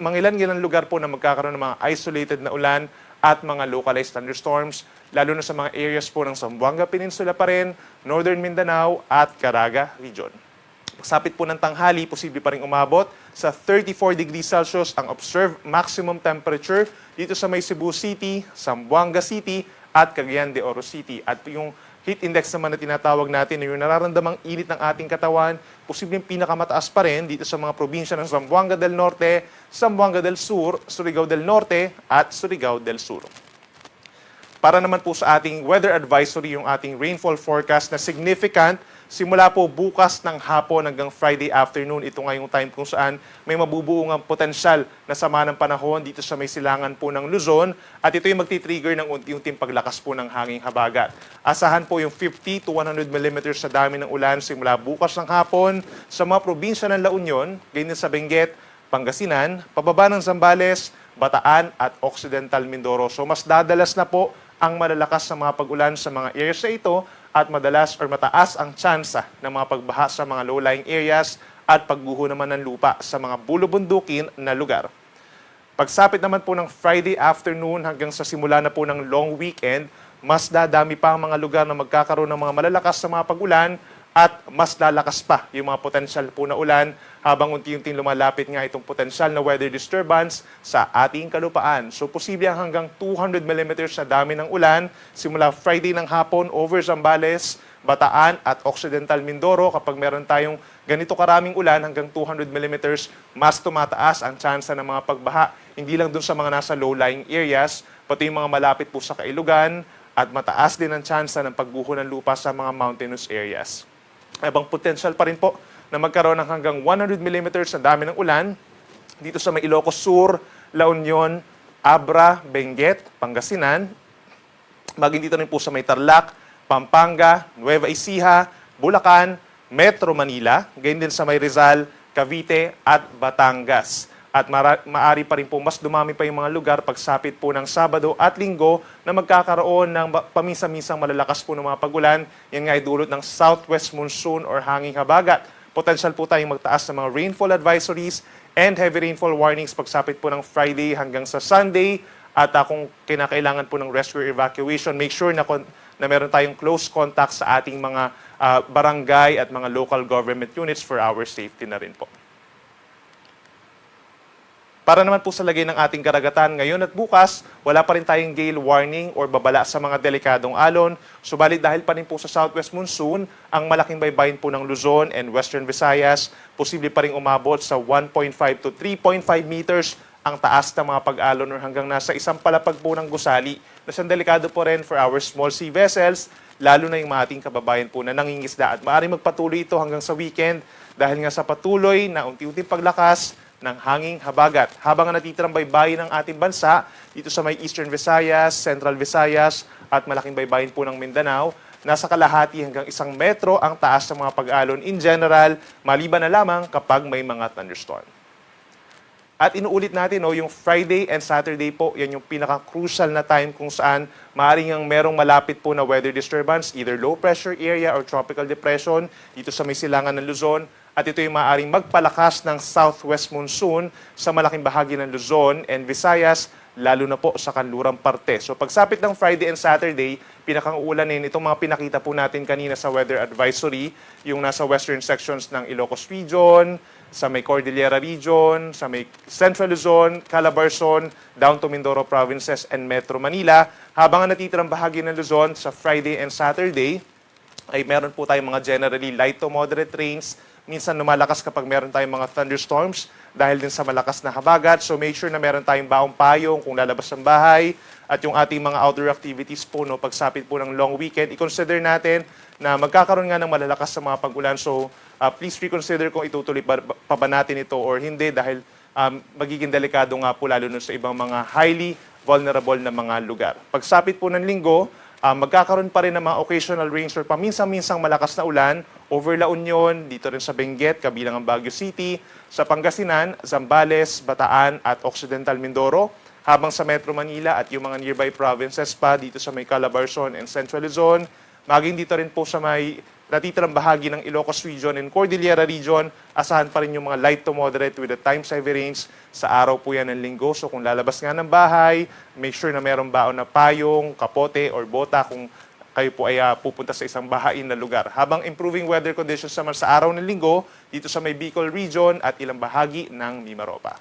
mangilan-ilang lugar po na magkakaroon ng mga isolated na ulan at mga localized thunderstorms, lalo na sa mga areas po ng Zamboanga Peninsula pa rin, Northern Mindanao at Caraga Region. Pagsapit po ng tanghali, posible pa rin umabot sa 34 degrees Celsius ang observed maximum temperature dito sa may Cebu City, Zamboanga City at Cagayan de Oro City. At yung heat index naman na tinatawag natin, yung nararamdamang init ng ating katawan, posibleng pinakamataas pa rin dito sa mga probinsya ng Zamboanga del Norte, Zamboanga del Sur, Surigao del Norte at Surigao del Sur. Para naman po sa ating weather advisory, yung ating rainfall forecast na significant, simula po bukas ng hapon hanggang Friday afternoon. Ito nga yung time kung saan may mabubuong ang potensyal na sama ng panahon dito sa may silangan po ng Luzon. At ito yung magti-trigger ng unti-unting paglakas po ng hanging habagat. Asahan po yung 50 to 100 millimeters sa dami ng ulan simula bukas ng hapon sa mga probinsya ng La Union, ganyan sa Benguet, Pangasinan, pababa ng Zambales, Bataan at Occidental Mindoro. So mas dadalas na po ang malalakas na mga pag-ulan sa mga areas na ito at madalas or mataas ang tsansa ng mga pagbaha sa mga low-lying areas at pagguho naman ng lupa sa mga bulubundukin na lugar. Pagsapit naman po ng Friday afternoon hanggang sa simula na po ng long weekend, mas dadami pa ang mga lugar na magkakaroon ng mga malalakas na mga pag-ulan at mas lalakas pa yung mga potensyal po na ulan habang unti-unting lumalapit nga itong potensyal na weather disturbance sa ating kalupaan. So, posible ang hanggang 200 millimeters na dami ng ulan simula Friday ng hapon over Zambales, Bataan at Occidental Mindoro. Kapag meron tayong ganito karaming ulan hanggang 200 millimeters, mas tumataas ang tsansa ng mga pagbaha. Hindi lang dun sa mga nasa low-lying areas, pati yung mga malapit po sa kailugan at mataas din ang tsansa ng pagguho ng lupa sa mga mountainous areas. Abang potensyal pa rin po na magkaroon ng hanggang 100 millimeters na dami ng ulan dito sa may Ilocos Sur, La Union, Abra, Benguet, Pangasinan, maging dito rin po sa may Tarlac, Pampanga, Nueva Ecija, Bulacan, Metro Manila, gayon din sa may Rizal, Cavite at Batangas. At maaari pa rin po mas dumami pa yung mga lugar pagsapit po ng Sabado at Linggo na magkakaroon ng paminsan-minsang malalakas po ng mga pagulan. Yan nga ay dulot ng southwest monsoon or hanging habagat. Potensyal po tayong magtaas ng mga rainfall advisories and heavy rainfall warnings pagsapit po ng Friday hanggang sa Sunday. At kung kinakailangan po ng rescue evacuation, make sure na meron tayong close contact sa ating mga barangay at mga local government units for our safety na rin po. Para naman po sa lagay ng ating karagatan ngayon at bukas, wala pa rin tayong gale warning or babala sa mga delikadong alon. Subalit dahil pa rin po sa southwest monsoon, ang malaking baybayin po ng Luzon and Western Visayas, posible pa rin umabot sa 1.5 to 3.5 meters ang taas ng mga pag-alon or hanggang nasa isang palapag po ng gusali. Nasang delikado po rin for our small sea vessels, lalo na yung mga ating kababayan po na nangingisda. At maaaring magpatuloy ito hanggang sa weekend dahil nga sa patuloy na unti-unting paglakas ng hanging habagat. Habang natitirang baybayin ng ating bansa, dito sa may Eastern Visayas, Central Visayas, at malaking baybayin po ng Mindanao, nasa kalahati hanggang 1 metro ang taas ng mga pag-alon in general, maliban na lamang kapag may mga thunderstorm. At inuulit natin, no, yung Friday and Saturday po, yan yung pinaka-crucial na time kung saan maaaring ang merong malapit po na weather disturbance, either low pressure area or tropical depression dito sa may silangan ng Luzon. At ito yung maaaring magpalakas ng southwest monsoon sa malaking bahagi ng Luzon and Visayas, lalo na po sa kanlurang parte. So pagsapit ng Friday and Saturday, pinakang uulanin itong mga pinakita po natin kanina sa weather advisory, yung nasa western sections ng Ilocos Region, sa may Cordillera Region, sa may Central Luzon, Calabarzon, down to Mindoro Provinces and Metro Manila. Habang ang natitirang bahagi ng Luzon sa Friday and Saturday, ay meron po tayong mga generally light to moderate rains. Minsan lumalakas kapag meron tayong mga thunderstorms dahil din sa malakas na habagat. So make sure na meron tayong baong payong kung lalabas ng bahay. At yung ating mga outdoor activities po, no, pagsapit po ng long weekend, i-consider natin na magkakaroon nga ng malalakas sa mga pag-ulan. So please reconsider kung itutuloy pa ba natin ito or hindi dahil magiging delikado nga po lalo sa ibang mga highly vulnerable na mga lugar. Pagsapit po ng linggo, magkakaroon pa rin ng mga occasional rains or paminsan-minsang malakas na ulan over La Union, dito rin sa Benguet, kabilang ang Baguio City, sa Pangasinan, Zambales, Bataan at Occidental Mindoro, habang sa Metro Manila at yung mga nearby provinces pa dito sa may Calabarzon and Central Luzon, maging dito rin po sa may natitirang bahagi ng Ilocos Region and Cordillera Region, asahan pa rin yung mga light to moderate with the time-saving rains sa araw po yan ng linggo. So kung lalabas nga ng bahay, make sure na mayroong baon na payong, kapote, or bota kung kayo po ay pupunta sa isang bahain na lugar. Habang improving weather conditions naman sa araw ng linggo, dito sa may Bicol Region at ilang bahagi ng Mimaropa.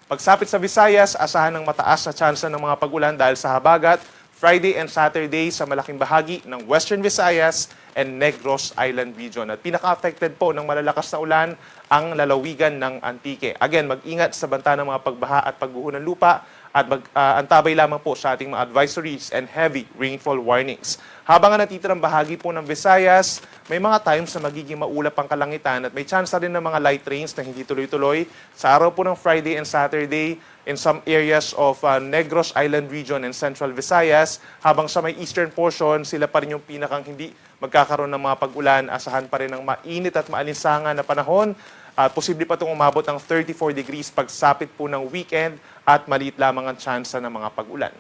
Pagsapit sa Visayas, asahan ng mataas na tsansa ng mga pag-ulan dahil sa habagat, Friday and Saturday sa malaking bahagi ng Western Visayas and Negros Island Region. At pinaka-affected po ng malalakas na ulan ang lalawigan ng Antique. Again, mag-ingat sa banta ng mga pagbaha at pagguho ng lupa at antabay lamang po sa ating mga advisories and heavy rainfall warnings. Habang ang natitirang bahagi po ng Visayas, may mga times na magiging maulap ang kalangitan at may chance rin ng mga light rains na hindi tuloy-tuloy. Sa araw po ng Friday and Saturday, in some areas of Negros Island Region and Central Visayas, habang sa may eastern portion, sila pa rin yung pinakang hindi magkakaroon ng mga pag-ulan, asahan pa rin ng mainit at maalinsangan na panahon. Posible pa itong umabot ng 34 degrees pagsapit po ng weekend at maliit lamang ang tsansa ng mga pag-ulan.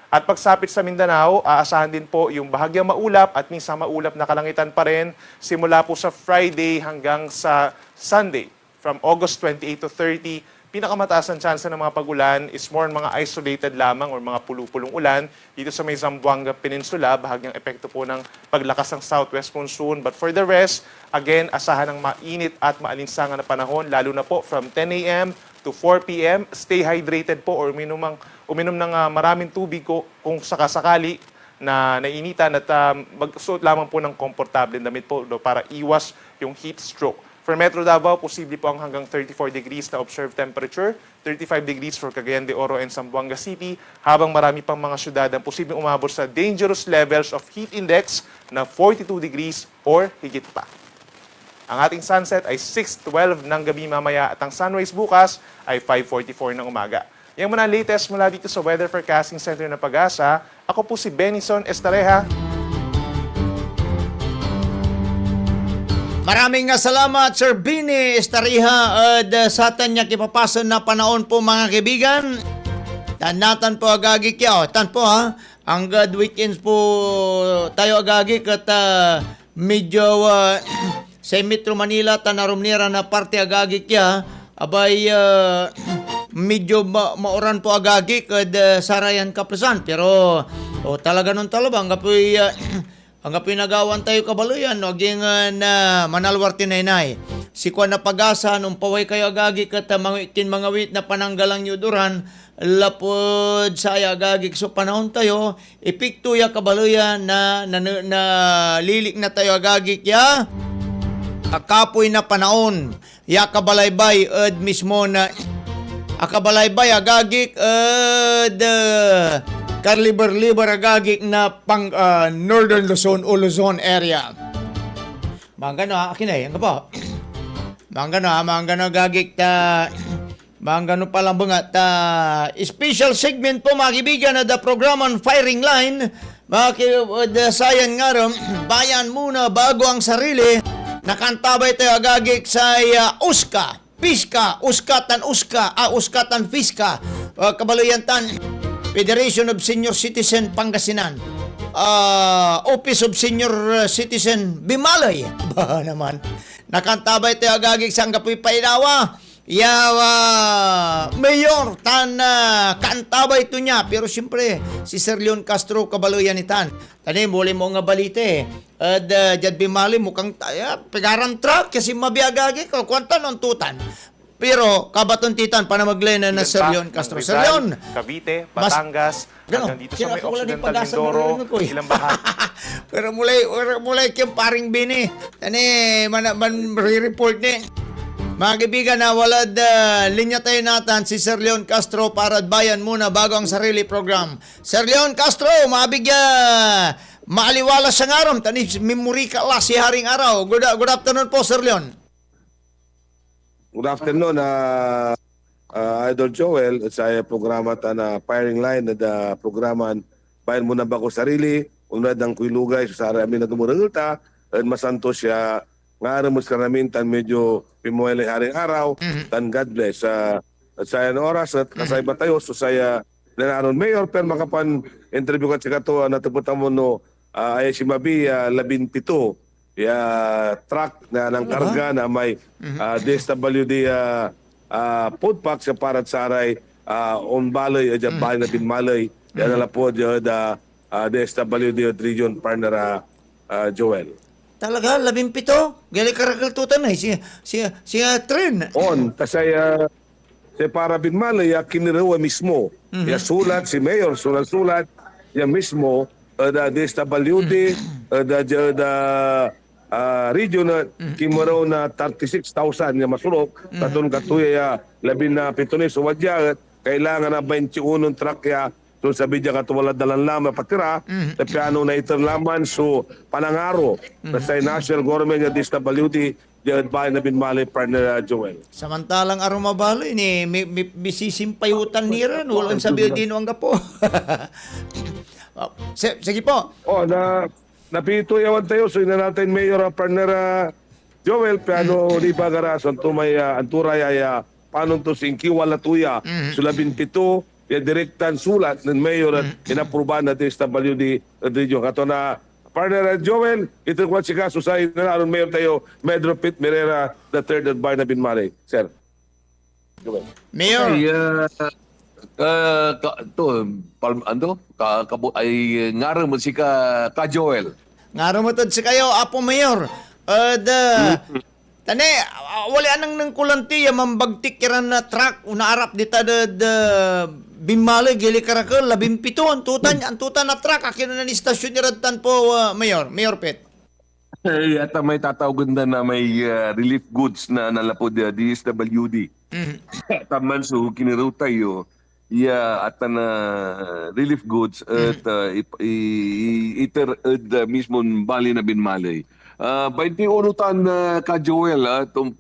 At pagsapit sa Mindanao, aasahan din po yung bahagyang maulap at minsan maulap na kalangitan pa rin simula po sa Friday hanggang sa Sunday. From August 28 to 30, pinakamataas ang tsansa ng mga pag-ulan is more mga isolated lamang or mga pulupulong ulan dito sa may Zamboanga Peninsula, bahagyang epekto po ng paglakas ng southwest monsoon. But for the rest, again, asahan ng mainit at maalinsangan na panahon, lalo na po from 10 a.m. to 4 p.m. Stay hydrated po or uminom ng maraming tubig kung sakasakali na nainitan at magsuot lamang po ng komportable damit po para iwas yung heat stroke. For Metro Davao, posible po ang hanggang 34 degrees na observed temperature, 35 degrees for Cagayan de Oro and Zamboanga City, habang marami pang mga syudad ang posibleng umabot sa dangerous levels of heat index na 42 degrees or higit pa. Ang ating sunset ay 6:12 ng gabi mamaya at ang sunrise bukas ay 5:44 ng umaga. Yan muna latest mula dito sa Weather Forecasting Center ng Pag-asa. Ako po si Benison Estareja. Maraming salamat, Sir Bini Estariha, at sa tanya kipapason na panahon po mga kaibigan. Tanatan po agagi kya. Tan po ha, ang good weekends po tayo agagi at medyo sa Metro Manila, Tanarumnira na parte agagi kya. Abay, medyo mauran po agagi kad sarayan kaplasan. Pero talaga nun talabang kapoy... Ang pinagawan tayo kabaluyan, naging na manalwar tinaynay. Si Kwan na Pag-asa, nung paway kayo agagi kat mga wit na pananggalang yuduran, lapod sa agagi. So panahon tayo, ipikto ya kabaluyan na lilik na tayo agagi kya. Akapoy na panahon, ya kabalaybay, mismo na akabalaybay agagi karliber-liber agagik na pang Northern Luzon o Luzon area. Manggano akin ay, ang po. Manggano agagik manggano palang bunga special segment po mga kaibigan na the program on firing line. Mga sayan nga rin, bayan muna bago ang sarili. Nakantabay tayo agagik sa Uska. Fiska, Uskatan Fiska, Kabaloyantan, Federation of Senior Citizen Pangasinan, Office of Senior Citizen Bimalay. Ba naman, nakantabay tayo agagig sang kapoy painawa. Mayor, kantabay ito niya. Pero siyempre, si Sir Leon Castro Kabaloyanitan. Tani, muli mo nga balite. Jad Bimali, mukhang pegaran truck kasi mabiyagagi ko. Kwanta nung tutan. Pero, kabaton titan, panamaglena na Sir Leon Castro. Sir Leon! Cavite, Batangas, hanggang dito sa may Occidental Mindoro, ilang bahagi. Pero mulay kiyang paring bini. Tani, man re-report ni. Mga kaibigan, walad linya tayo natin si Sir Leon Castro para adbayan muna bago ang sarili program. Sir Leon Castro, maaliwala sa ngarom. Tani, memori ka la si Haring Araw. Good afternoon po, Sir Leon. Good afternoon, Idol Joel. Sa programa na firing line na programan bayan muna ba ko sarili. Unad ang kuilugay sa amin na tumurangulta. At masanto siya nga mo sa karamin tan medyo pimuele Haring Araw. Tan God bless. At saya na oras at kasayba tayo. So saya nanaron mayor pero makapan interview ka sa kato natuputan mo no ay si Mabi 17 truck na ng karga na may DSWD food pack sa parat saray on balay at balay na pinmalay yan na po da DSWD region partner Joel. Talaga, 17? Gali karakaltutan na si Tren. On, kasi si para pinmalay kinirawa mismo. Ya sulat si Mayor, sulat ya mismo da DSWD da region na kimaraw na 36,000 nga masulok katong katuya labing na pitunis o wadya kailangan na 21 truck ya so sabi diya katuwala dalan lama patira tapi ano na itan laman so panangaro sa national government nga DSWD diyan bahay na binmalay partner Joel. Samantalang arumabalo ni bisisimpayutan niran walang sabi din ang gapo. Sige po. Napito yawan tayo so ina natin mayor partner Joel piano di bagarason to may anturay ay paano to singkiwala tuya so 17 ya direktan sulat ng mayor at inaprubahan na DSWD region kato na partner Joel ito kwa sika susay na aron mayor tayo Medro Pit Merera the third at Bayan na Binmalay sir Joel. Mayor ay ngaro mo si ka Joel. Ngaro mo tad si kayo Apo Mayor. Tane wala anang nang kulanti mambagtik kiran na truck unaarap dita Binmalay gili karakol 17 ang tutan na truck akin na ni stasyon ni Radtan po Mayor Pet. At may tatawagan na may relief goods na nalapod DSWD. Taman so kiniraw tayo at na relief goods at iter mismo bali na Binmalay. 21 tan ka Joel itong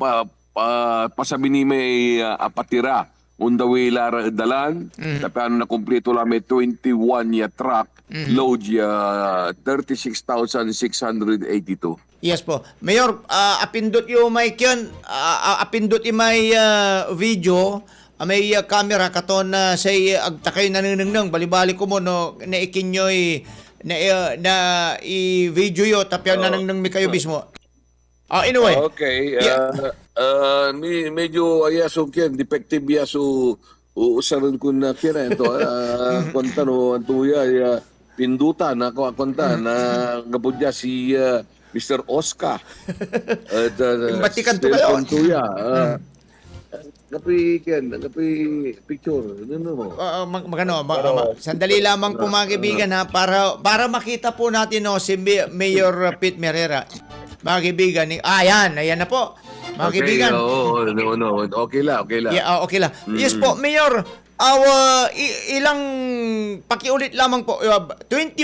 pasabi ni may apatira undawi lara dalan tapi ano na kumpleto lang may 21 ya truck load ya 36,682. Yes po. Mayor, apindot yung may kyan, apindot yung may video, may camera katon na say agtakay nanungnang balibali ko mo no naikinyoy na i-video yo tapi ang nanungnang mi kayo mismo. Anyway. Okay. Medyo ayaso kyan, defective yaso usaran ko na kira ito. Konta no, antuya, pindutan, ako konta, na ngabudya si Mr. Oscar. Batikan to kayo. Antuya. Kapi picture. Ano mo? Sandali lamang po mga kaibigan ha, para makita po natin no, si Mayor Pete Merera. Mga kaibigan, ayan na po. Mga kaibigan. No. Okay lang. Yeah, okay lang. Yes po, Mayor. Ilang pakiulit lamang po. 21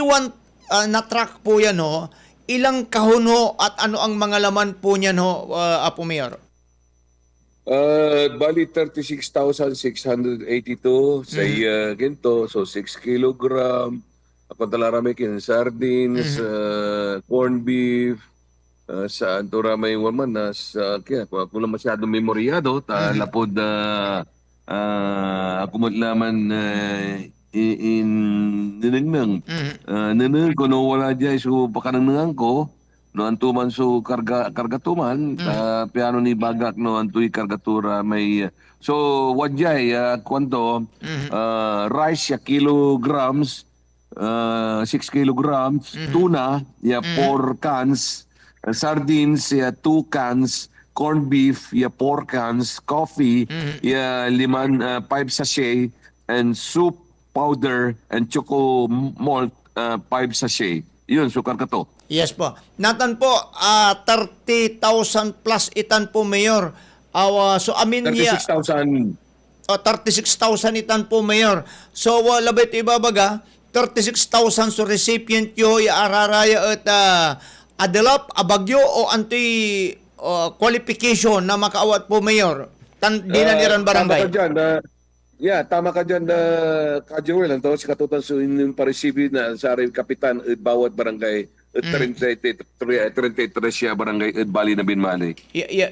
na truck po yan, no? Ilang kahon ho at ano ang mga laman po niyan, ho, Apo Mayor? Bali 36,682 sa ginto. So 6 kilogram. Ako talarami kin sardines, corned beef, sa Antura may warman na sa kaya kung lang masyado memoryado lapod ako matlaman in ninang ninang kono wala diay so pakanang ko no antuman so karga tuman piano ni bagak no antuy kargatura may so wadjay kwanto rice ya kilograms 6 kilograms tuna ya 4 cans sardines ya 2 cans corned beef ya 4 cans coffee ya 5 sachet and soup powder and choco malt 5 sachet yun sukar ka to. Yes po. Natan po, 30,000 plus itan po, Mayor. So, amin niya... 36,000. 36,000 itan po, Mayor. So, labay ito ibabaga, 36,000 so recipient yo, araraya at adelap, abagyo, o anti qualification na makaawat po, Mayor. Dinaniran barangay. Tama ka dyan. Tama ka dyan, Ka Joel. Ang tawag si katutan so yung parisibi na sa rin kapitan at bawat barangay at 33 siya barangay at Bali na Binmali.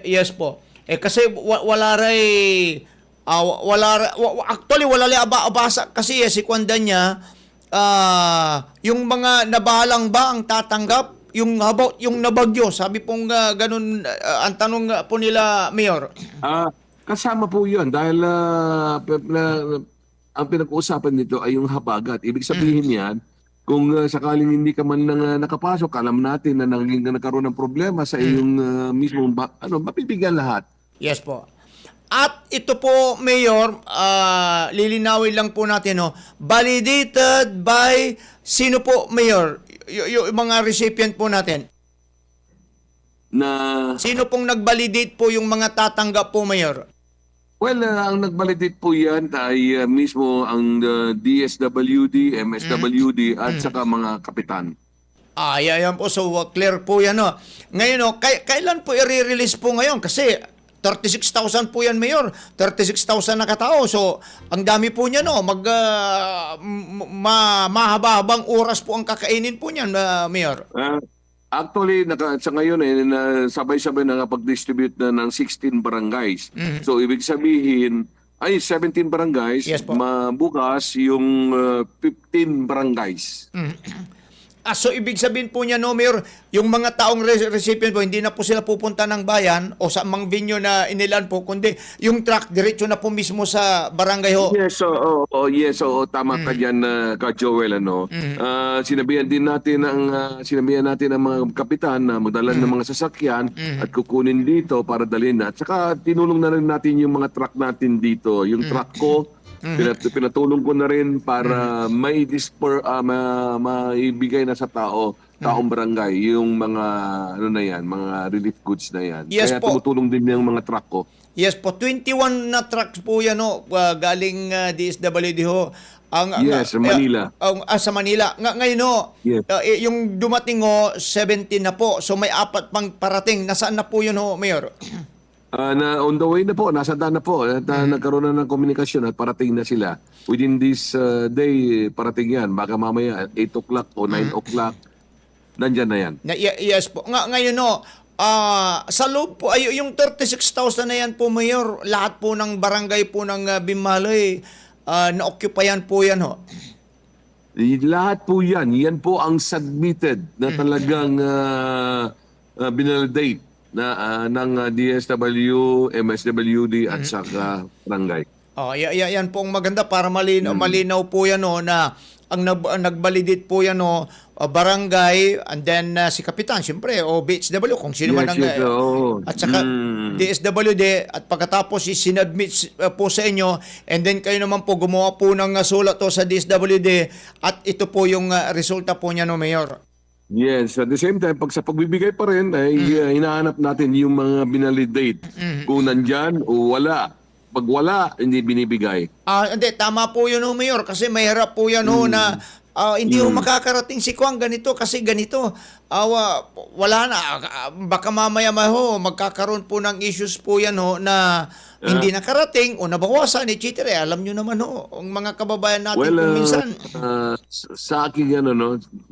Yes po. Kasi wala ray actually wala rin abasa kasi si kwanda niya yung mga nabahalang ba ang tatanggap yung about yung nabagyo sabi pong ganun ang tanong po nila Mayor. Kasama po yun dahil ang pinag-uusapan nito ay yung habagat. Ibig sabihin yan, kung sakaling hindi ka man nakapasok, alam natin na nagkaroon ng problema sa iyong mismo, mapibigyan lahat. Yes po. At ito po, Mayor, lilinawin lang po natin, validated by sino po, Mayor? Yung mga recipient po natin. Sino pong nag-validate po yung mga tatanggap po, Mayor? Well, ang nag-validate po yan ay mismo ang DSWD, MSWD at saka mga kapitan. Yan po. So, clear po yan. Ngayon, kailan po i-release po ngayon? Kasi 36,000 po yan, Mayor. 36,000 na katao. So, ang dami po niya, mahaba-habang oras po ang kakainin po niyan, Mayor. Actually, sa ngayon sabay-sabay nakapag-distribute na ng 16 barangays. So, ibig sabihin, ay 17 barangays, bukas yung 15 barangays. So, ibig sabihin po niya, Mayor, yung mga taong recipient po, hindi na po sila pupunta ng bayan o sa mga venue na inilan po, kundi yung truck, diretso na po mismo sa barangay ho. Yes, tama ka dyan, Ka Joel. Sinabihan natin ang mga kapitan na magdala ng mga sasakyan at kukunin dito para dalhin na. At saka tinulong na rin natin yung mga truck natin dito. Yung truck ko, pinatulong ko na rin para maibigay na sa taong barangay yung mga mga relief goods na yan. Yes, kaya po. tumutulong din yung mga truck ko. Yes po, 21 na trucks po yan galing DSWD ho. Manila. Sa Manila. Ngayon yung dumating 17 na po. So may 4 pang parating. Nasaan na po yun Mayor? Na on the way na po, nasa daan na po. At nagkaroon na ng komunikasyon at parating na sila. Within this day, parating yan. Baka mamaya 8 o'clock o 9 o'clock, nandyan na yan. Yes po. Ngayon sa loob po, yung 36,000 na yan po, Mayor, lahat po ng barangay po ng Binmalay, na-occupyan po yan Lahat po yan. Yan po ang submitted na talagang binalidate ng DSW, MSWD at saka barangay. Yan po ang maganda para malinaw po yan na ang nag-validate po yan barangay and then si Kapitan siyempre o BHW kung sino man at saka DSWD at pagkatapos sinubmit po sa inyo and then kayo naman po gumawa po ng sulat sa DSWD at ito po yung resulta po niya Mayor. Yes, at the same time, sa pagbibigay pa rin, ay hinahanap natin yung mga binalidate. Kung nandyan o wala. Pag wala, hindi binibigay. Hindi, tama po yun Mayor, kasi mahirap po yan na hindi makakarating si Kwang ganito kasi ganito. Wala na. Baka mamaya magkakaroon po ng issues po yan na hindi nakarating o nabawasan, etc. Alam nyo naman ang mga kababayan natin kung minsan. Sa akin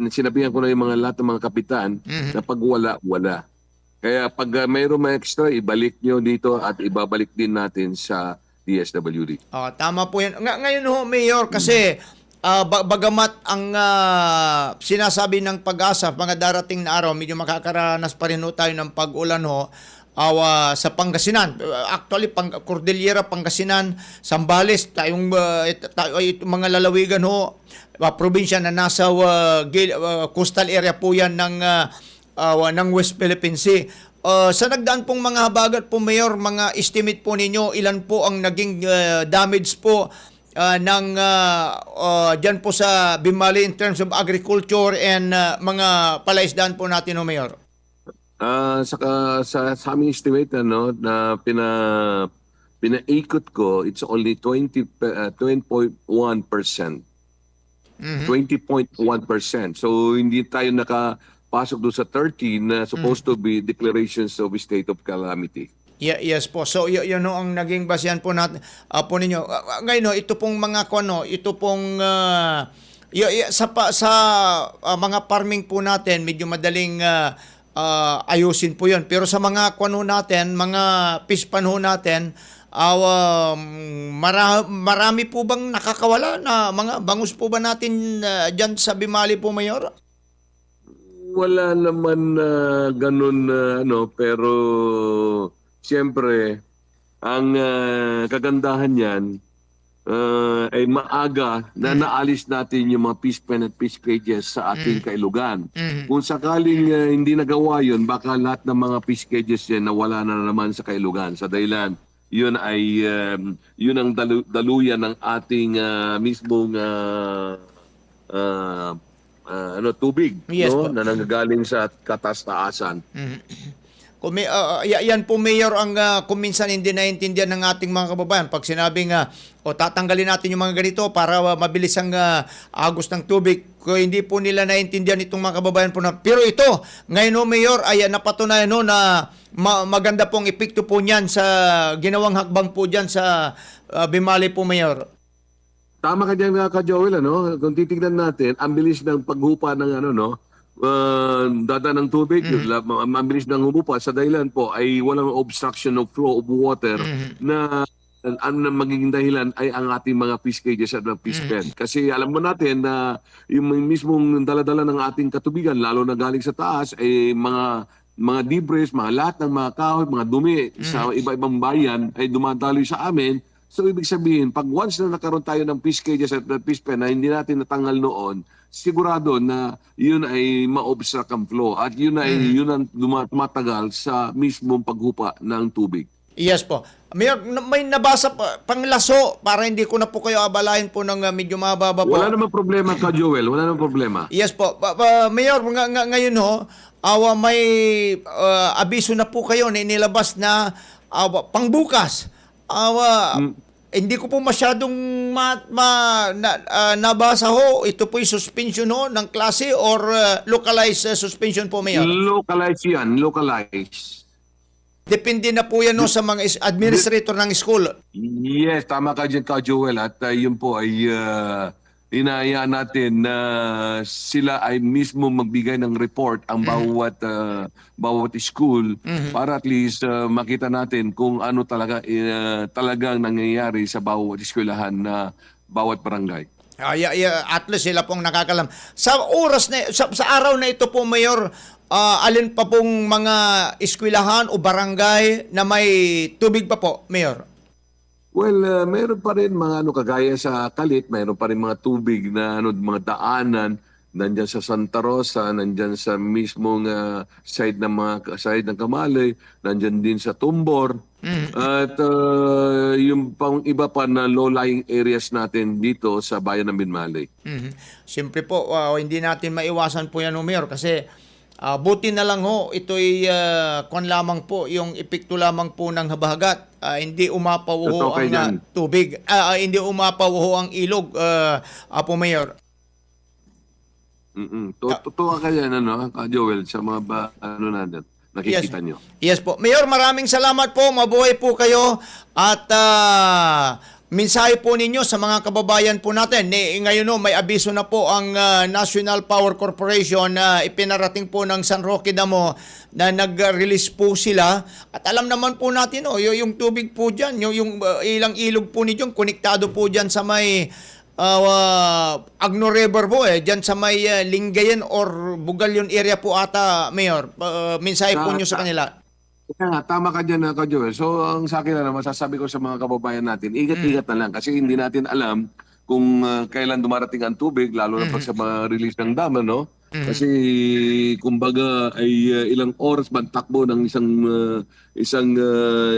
sinabihan ko na yung lahat ng mga kapitan na pag wala, wala. Kaya pag mayroong mga extra, ibalik nyo dito at ibabalik din natin sa DSWD. Tama po yan. Ngayon ho, Mayor, kasi bagamat ang sinasabi ng Pag-asa, mga darating na araw, medyo makakaranas pa rin ho tayo ng pag-ulan ho, sa Pangasinan. Actually, Cordillera, Pangasinan, Zambales, tayong mga lalawigan ho, probinsya na nasa coastal area po yan ng West Philippine Sea. Sa nagdaan pong mga habagat po, Mayor, mga estimate po ninyo, ilan po ang naging damage po dyan po sa Bimali in terms of agriculture and mga palaisdaan po natin, Mayor? Sa aming estimate na pinaikot ko, it's only 20.1%. 20.1%. So hindi tayo nakapasok doon sa 13 na supposed to be declarations of state of calamity. Yes po. So yun ang naging basehan po natin po ninyo. Ngayon ito pong mga ito pong sa mga farming po natin medyo madaling ayusin po 'yon. Pero sa mga natin, mga pispan natin, marami po bang nakakawala na mga bangus po ba natin diyan sa Bimali po, Mayor? Wala naman ganun pero siyempre ang kagandahan niyan ay maaga na naalis natin yung mga fish pen at fish cages sa ating kailugan. Kung sakaling hindi nagawa yun, baka lahat ng mga fish cages yan nawala na naman sa kailugan. Sa dahilan, yun ay yun ang daluyan ng ating mismong tubig, yes, na nanggagaling sa katas-taasan. Yan po, Mayor, ang kuminsan hindi naiintindihan ng ating mga kababayan. Pag sinabing tatanggalin natin yung mga ganito para mabilis ang agos ng tubig, hindi po nila naiintindihan itong mga kababayan po na. Pero ito, ngayon Mayor, ay napatunayan na maganda pong epekto po niyan sa ginawang hakbang po dyan sa Bimali po, Mayor. Tama ka dyan, Joel, kung titignan natin, ang bilis ng paghupa ng dada ng tubig, mabilis ng humupa sa dahilan po ay walang obstruction of flow of water na ang magiging dahilan ay ang ating mga fish cages at fish pen. Kasi alam mo natin na yung mismong daladala ng ating katubigan, lalo na galing sa taas, ay mga debris, mga lahat ng mga kahoy, mga dumi sa iba-ibang bayan ay dumadaloy sa amin. So ibig sabihin, pag once na nakaroon tayo ng fish cages at fish pen na hindi natin natanggal noon, sigurado na yun ay ma-obstruct ang flow at yun ang tumatagal sa mismong paghupa ng tubig. Yes po. Mayor, may nabasa panglaso para hindi ko na po kayo abalahin po ng medyo mababa po. Wala namang problema ka, Joel. Wala namang problema. Yes po. Mayor, ngayon may abiso na po kayo na inilabas na pangbukas. Hindi ko po masyadong nabasa ito po yung suspension ng klase or localized suspension po, Mayor? Localized yan, localized. Depende na po yan sa mga administrator ng school. Yes, tama ka dyan, Joel. At yun po ay inahayaan natin na sila ay mismo magbigay ng report ang bawat school para at least makita natin kung ano talagang nangyayari sa bawat eskwelahan na bawat barangay. At least sila pong nakakalam. Sa oras na sa araw na ito po, Mayor, alin pa pong mga eskwelahan o barangay na may tubig pa po, Mayor? Well, mayroon pa rin mga kagaya sa Kalit, mayroon pa rin mga tubig na mga daanan nandyan sa Santa Rosa, nandyan sa mismong side ng Kamalay, nandyan din sa Tumbor. At yung pang iba pa na low-lying areas natin dito sa bayan ng Binmalay. Siyempre po, hindi natin maiwasan po yan, Mayor, kasi buti na lang ito'y lamang po, yung epekto lamang po ng habagat. Hindi umapaw ang tubig. Hindi umapaw ang ilog, po, Mayor. Totoo ka yan, Joel, sa mga natin, nakikita nyo. Yes po. Mayor, maraming salamat po. Mabuhay po kayo. At mensahe po ninyo sa mga kababayan po natin. Ngayon may abiso na po ang National Power Corporation na ipinarating po ng San Roque Damo na nag-release po sila. At alam naman po natin, yung tubig po dyan, yung ilang ilog po ninyo, konektado po dyan sa may Agno River po dyan sa may Lingayen or Bugalyon area po ata, Mayor. Mensahe po nyo sa kanila. Tama ka dyan, Ka Joel. So, ang sa akin na masasabi ko sa mga kababayan natin, ingat-ingat na lang kasi hindi natin alam kung kailan dumarating ang tubig, lalo na pag sa mga release ng dam, no? Kasi kumbaga ay ilang oras man takbo ng isang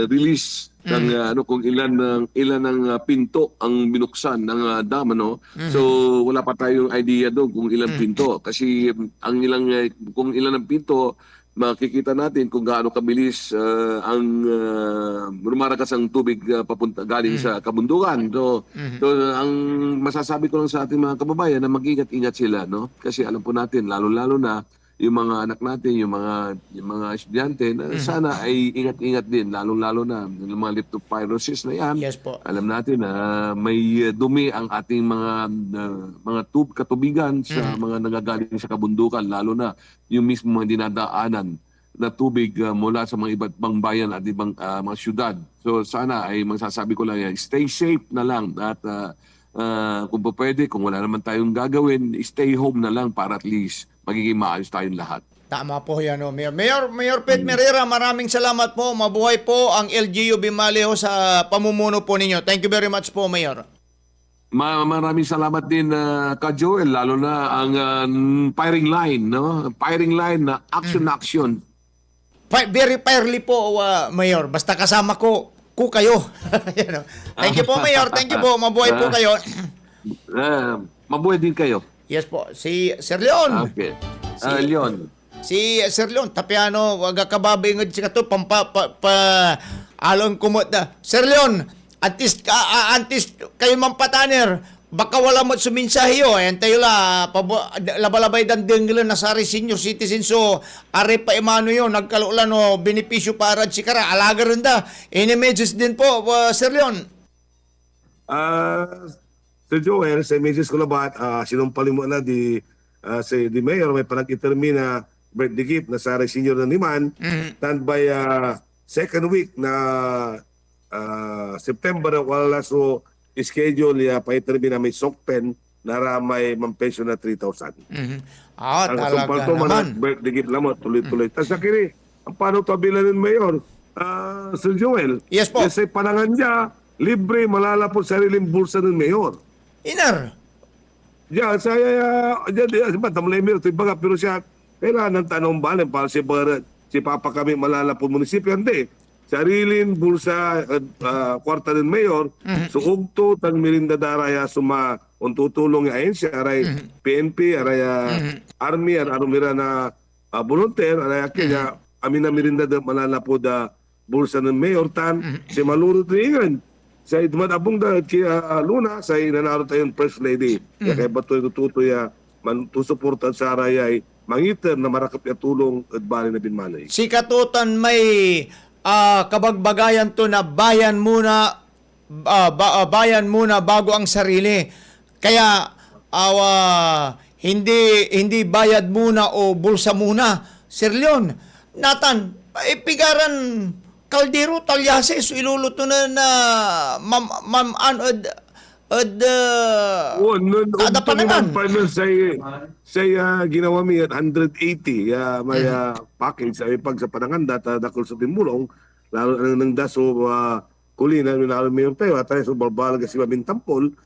release ng kung ilan ng pinto ang binuksan ng dam, no? So wala pa tayong idea doon kung ilang pinto kasi kung ilan ng pinto makikita natin kung gaano kabilis ang lumarakas ang tubig papunta galing sa kabundukan. So ang masasabi ko lang sa ating mga kababayan na mag-ingat-ingat sila, no? Kasi alam po natin lalo-lalo na yung mga anak natin, yung mga estudyante na sana ay ingat-ingat din, lalo-lalo na yung mga leptospirosis na yan. Yes po. Alam natin na may dumi ang ating mga katubigan sa mga nagagaling sa kabundukan, lalo na yung mismo mga dinadaanan na tubig mula sa mga iba't ibang bayan at ibang mga syudad. So sana ay magsasabi ko lang yan, stay safe na lang at kung pwede, kung wala naman tayong gagawin, stay home na lang para at least magiging maayos tayong lahat. Tama po yan, Mayor. Mayor Pet Merera, maraming salamat po. Mabuhay po ang LGU Bimaleho sa pamumuno po ninyo. Thank you very much po, Mayor. Maraming salamat din, Ka Joel, lalo na ang firing line, no? Firing line na action. Very fairly po, Mayor. Basta kasama ko kayo. Thank you po, Mayor. Thank you po. Mabuhay po kayo. Mabuhay din kayo. Yes po. Si Sir Leon. Okay. Leon. Si Sir Leon, tapiano, wag kababay nga siya to, alon kumot na. Sir Leon, antis kayo mampataner, baka wala mo suminsahiyo, tayo labalabay dan denglan na sari senior citizen, so are pa imano yun, nagkalulan no, benepisyo para si Kara, alaga rin da. Any messages din po, Sir Leon? Sir Joel, sa message ko labat, sinumpalin mo na di Mayor, may panag-intermine na birthday gift na sa senior na Niman, by second week na September, wala so schedule pa-intermine na may sokpen na may mampensyon na 3,000. Talaga naman. Birthday gift lang mo, tuloy-tuloy. Tapos kini, ang paano tabilan ng Mayor? Sir Joel, yes po. Kasi panangan niya, libre malalapot sariling bulsa ng Mayor. Inar. Diyan, saya, tamlay Mayor, pero siya, kailangan ng tanong balen para si Papa kami malalapot munisipyo, hindi. Sariling bulsa, kwarta ng Mayor, sugto, tang mirinda daraya, tutulong yung ahensya, aray PNP, aray Army, arumira na volunteer, aray kaya, amin na mirinda malalapot bulsa ng Mayor, si Malurot Ringan. Sa dumadabong kaya Luna, sa nanaro tayong First Lady. Kaya bato'y tututoy tusuportan sa arayay, mangiter na marakap niya tulong at bali na binmanay. Si Katutan may kabagbagayan to na bayan muna bago ang sarili. Kaya hindi bayad muna o bulsa muna. Sir Leon, Nathan, pigaran kaldero talyases iluluto na ada pa naman saya ginawa mi at 180 may package ay pag sa panangan data dakol sa timulong lalo nang daso kulina minalo mi tayo atay so balbal kasi mabintampol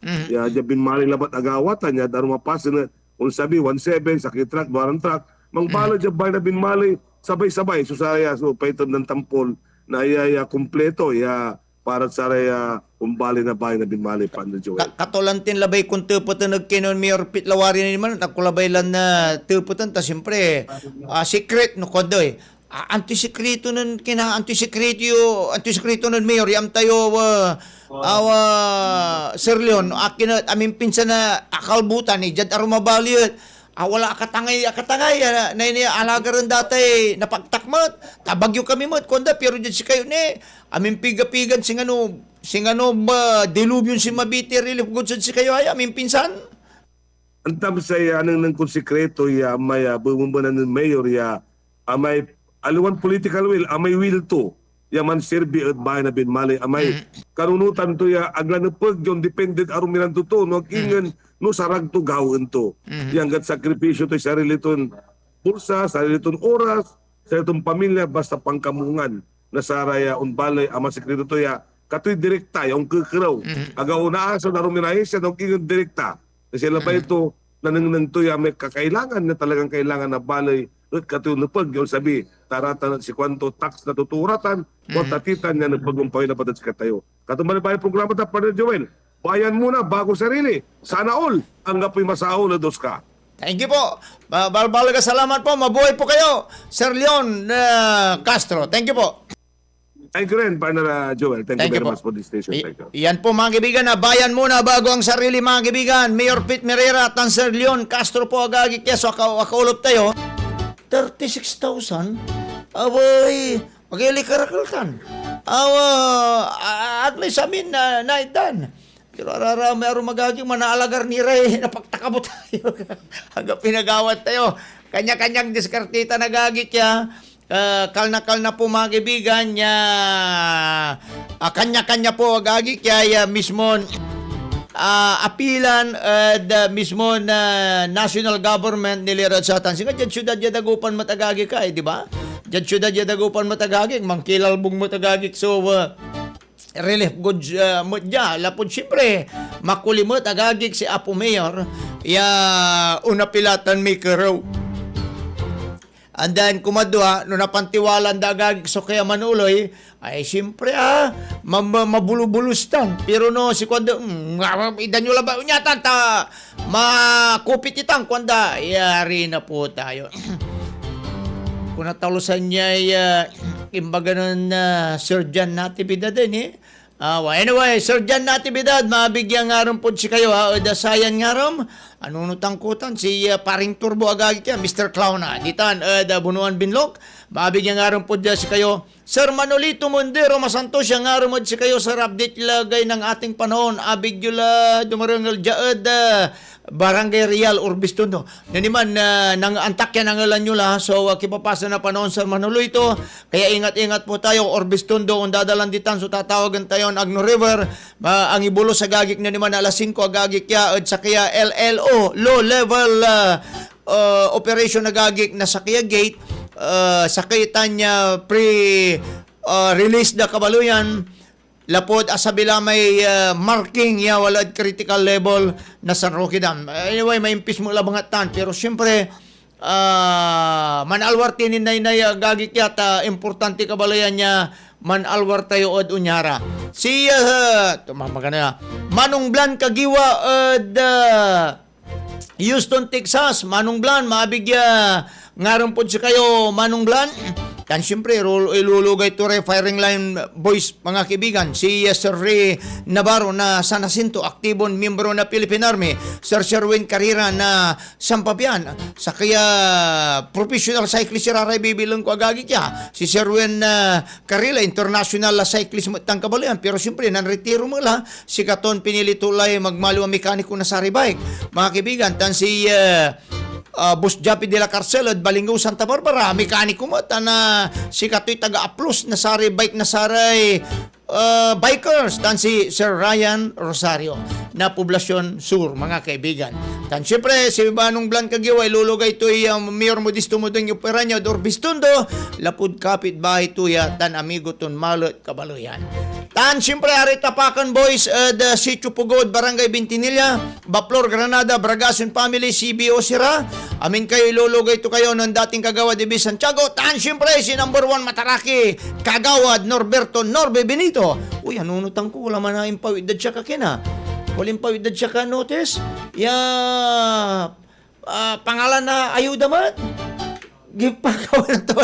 jabin mali labat agawatan ya daru mapasin na sabi 17 sakit truck barang truck mangbala jabay na bin mali sabay-sabay susaya so paiton ng tampol na kompleto para sa umbali na bahay na binmali pa na Joel. Katulantin labay kung tuputan nagkinon Mayor Pitlawari na naman, nakulabay lang na tuputan, ta siyempre, secret no kondo antisekreto nun, antisekreto nun Mayor, yam tayo, Sir Leon, amin pinsan na akalbutan, Jad Arumabaliot, wala akatangay na alaga rin dati napagtakmat tabagyo kami mo konda pero dyan si kayo ni amin piga-pigan sing sing ano ba, dilubyon si Mabiti, relief goods si kayo ay aming pinsan. Ang tapos ay anong ng konsekreto ya may bumumbunan ng mayor ya may aluan political will, may will to. Ya man serbi at bahay na binmalay amay karunutan to ya aglan pag yung dependent aruminan to no kingan no sarag to gawin to. Yang gat sakripisyo to sarili ton pulsa, sarili ton oras, sarili ton pamilya basta pangkamungan na saraya unbalay ama sekreto to ya katoy direkta yung kekeraw. Aga una asa na ruminahin siya no kingan direkta. Kasi labay ito nanang to ya may kakailangan na talagang kailangan na balay at katunupag yung sabi, taratan si kwanto tax na tuturatan, o tatitan niya nagpagumpay na patat si katayo. Katumbali ba yung programa ta, Partner Joel? Bayan muna bago sarili. Sana all, ang gapoy masao na dos ka. Thank you po. Balaga salamat po. Mabuhay po kayo, Sir Leon Castro. Thank you po. Thank you rin, Partner Joel. Thank you very much for this station. Thank you. Yan po mga kaibigan, na bayan muna bago ang sarili mga kaibigan. Mayor Pete Merera at ang Sir Leon Castro po agagi. Keso akaulop tayo. 36,000? Aboy, magilikarakiltan. At least amin na naitan. Pero meron magaging manaalagar ni Ray, napagtakabot tayo. Hanggang pinagawat tayo. Kanya-kanyang diskartita nagagit ya. Kalna po mga kaibigan niya. Kanya-kanya po agagit kaya mismo apilan mismo na national government nilirad sa atin. Sige, dyan syudad yadagupan matagagi ka, di ba? Dyan syudad yadagupan matagagi, mangkilalbong matagagi. So, relief goods mo dyan. Lapod, siyempre, makulimot agagik si Apo Mayor, una pilatan may karaw. And then, kumadwa, no napantiwalan dagagik so kaya manuloy, ay siyempre mabulubulustan. Pero no, si kwanda, idanyo ba, unyatan, makupit itang kwanda, yari na po tayo. Kung natalusan niya, imbaga nun Sir John Natividad din anyway, Sir John Natividad, mabigyan nga rin po si kayo o dasayan nga rin. Anunutang kutan si paring turbo agagi kaya, Mr. Clown ditan, bunuan binlok. Mabigyan nga rin po si kayo. Sir Manolito Mondero, masanto siya nga rin si kayo sa update lagay ng ating panahon. Abig yula dumarangal jaad Barangay Real Orbistondo. Naniman nang antak yan ang alan nyo la. So kipapasa na panahon Sir Manolito. Kaya ingat-ingat po tayo. Orbistondo kung dadalan ditan. So tatawagan tayo ng Agno River. Ang ibulo sa gagik na naman alas 5 agagik ya. At sa kaya LLO, low level operation na gagik na sa kaya gate. Sa kayitan niya pre-release na kabaluyan. Lapod asabila may marking ya walad critical level na San Roque Dam. Anyway, may impis mo labangatan. Pero siyempre, manalwar tinin na gagik yata importante kabalayan niya manalwar tayo od unyara. Si Manong Blan Kagiwa od Houston, Texas. Manong Blan, mabigya ngaron po si kayo, Manong Blan. Kan siyempre, ilulugay to firing line boys, mga kaibigan. Si Sir Ray Navarro na San Jacinto, aktibong miyembro na Philippine Army. Sir Sherwin Carrera na Sampabian. Sa kaya professional cyclist si Raray bibilang ko agagi kya. Si Sherwin Carrera, international cyclist matang kabalian. Pero siyempre, nanretiro mo lang. Si Katon pinili tulay magmaliwa mekaniko na sari bike. Mga kaibigan, tan si Bus Japi de la Carcel at Balinggo Santa Barbara, mekaniko mo na si Katoy taga-aplos na sari bike na saray bikers. Tan si Sir Ryan Rosario na Poblacion Sur, mga kaibigan. Tan siyempre si Manong Blan Kagiwa ilulugay ito yung Mayor Modisto mo doon yung pera niya Dorbistondo, lapud kapit bahay tuya tan amigo ton malot kabaluyan. Tan siyempre ari tapakan boys the Sitio Pugod, Barangay Bintinilla, Baplor, Granada, Bragason Family, CBO Sira. Amin kayo ilulugay ito kayo ng dating Kagawad de Santiago. Tan siyempre si number 1 Mataraki, Kagawad Norberto Norbe Benito. Uy, anunutang ko wala man na impawidad siya kakina. Wala impawidad siya ka notice. Pangalan na ayuda man. Gipagawa na to.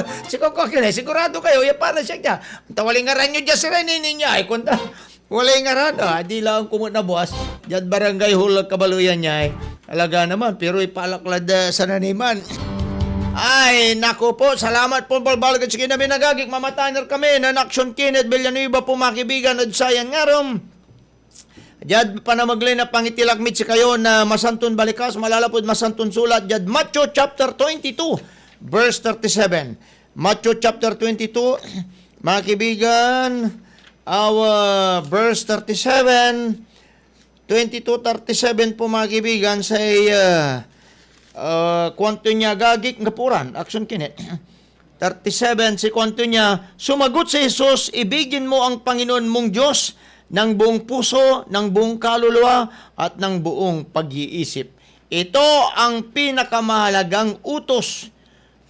Sigurado kayo, para siya niya. Tawaling ngaran nyo dyan si Renini niya. Ay, kunta, walang ngaran. Di lang kumot na buwas. Diyan barangay Hulag Kabaluyan niya. Alaga naman, pero ipalaklad sa naniman. Ay, naku po, salamat po, balbalagad sige na binagagik, mamataner kami, na Action Kenneth Villanueva po mga kaibigan, at sayan nga rom. Jad panamaglay na pangitilagmit si kayo na masantun balikas, malalapod masantun sulat, Jad Matthew chapter 22, verse 37. Matthew chapter 22, mga kaibigan, verse 37, 22-37 po mga kaibigan, sa kwanto niya gagik ngapuran, Action Kinet. 37, si kwanto niya, sumagot si Jesus, ibigin mo ang Panginoon mong Diyos ng buong puso, ng buong kaluluwa, at ng buong pag-iisip. Ito ang pinakamahalagang utos,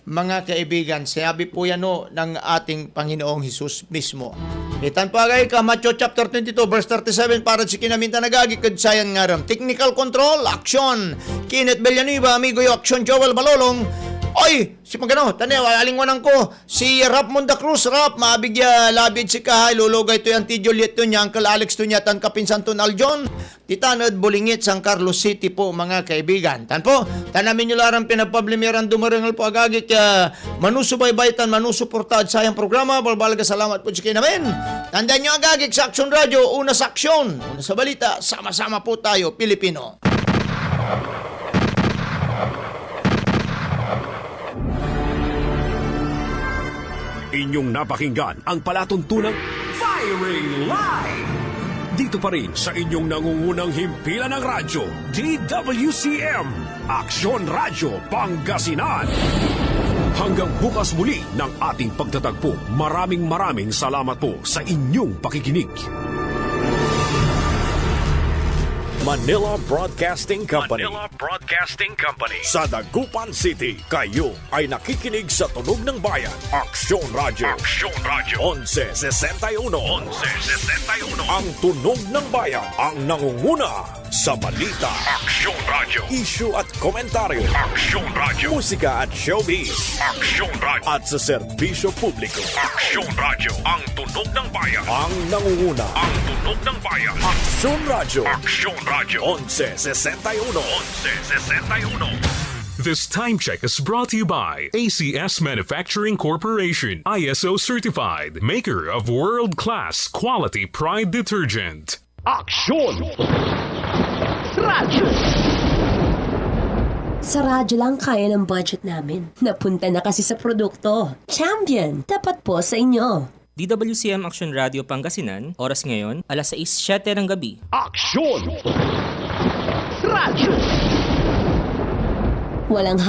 mga kaibigan. Sabi po yan ng ating Panginoong Jesus mismo. Itan pa gay ka, Matthew chapter 22, verse 37, para si kinaminta nagagi, kadsayan nga ram. Technical control, action. Kenneth Villanueva, amigo yo, action Joel Balolong. Oy, si magano, tanewa, alingwanan ko, si Rap Monda Cruz, Rap, mabigya, labid si Kahay, lulugay to yan, ti Juliet to niya, Uncle Alex to niya, tan kapinsan to Aljon, titanod, bulingit, San Carlos City po, mga kaibigan. Tan po, tanamin nyo larang pinagpablimiran dumarangal po agagit, manusubaybaytan, manusuportad sa iyang programa, balbalaga salamat po si kinamin. Tandaan nyo agagit sa Action Radio, una sa aksyon, una sa balita, sama-sama po tayo, Pilipino. Inyong napakinggan ang palatuntunang Firing Line. Dito pa rin sa inyong nangungunang himpilan ng radyo, DWCM, Aksyon Radyo Pangasinan. Hanggang bukas muli ng ating pagtatagpo, maraming salamat po sa inyong pakikinig. Manila Broadcasting Company. Manila Broadcasting Company. Sa Dagupan City, kayo ay nakikinig sa Tunog ng Bayan. Aksyon Radio. Aksyon Radio. 1161. 1161. Ang Tunog ng Bayan ang nangunguna sa balita. Aksyon Radio. Issue at komentaryo. Aksyon Radio. Musika at showbiz. Aksyon Radio. At sa serbisyo publiko. Aksyon Radio. Ang Tunog ng Bayan. Ang nangunguna. Ang Tunog ng Bayan. Aksyon Radio. Aksyon Radio. 1161. 1161. This time check is brought to you by ACS Manufacturing Corporation, ISO certified, maker of world-class quality Pride detergent. Aksyon Radyo. Sa radyo lang kaya ng budget namin. Napunta na kasi sa produkto. Champion, dapat po sa inyo. DWCM Action Radio Pangasinan, oras ngayon, alas 6:07 ng gabi. Aksyon Radyo. Walang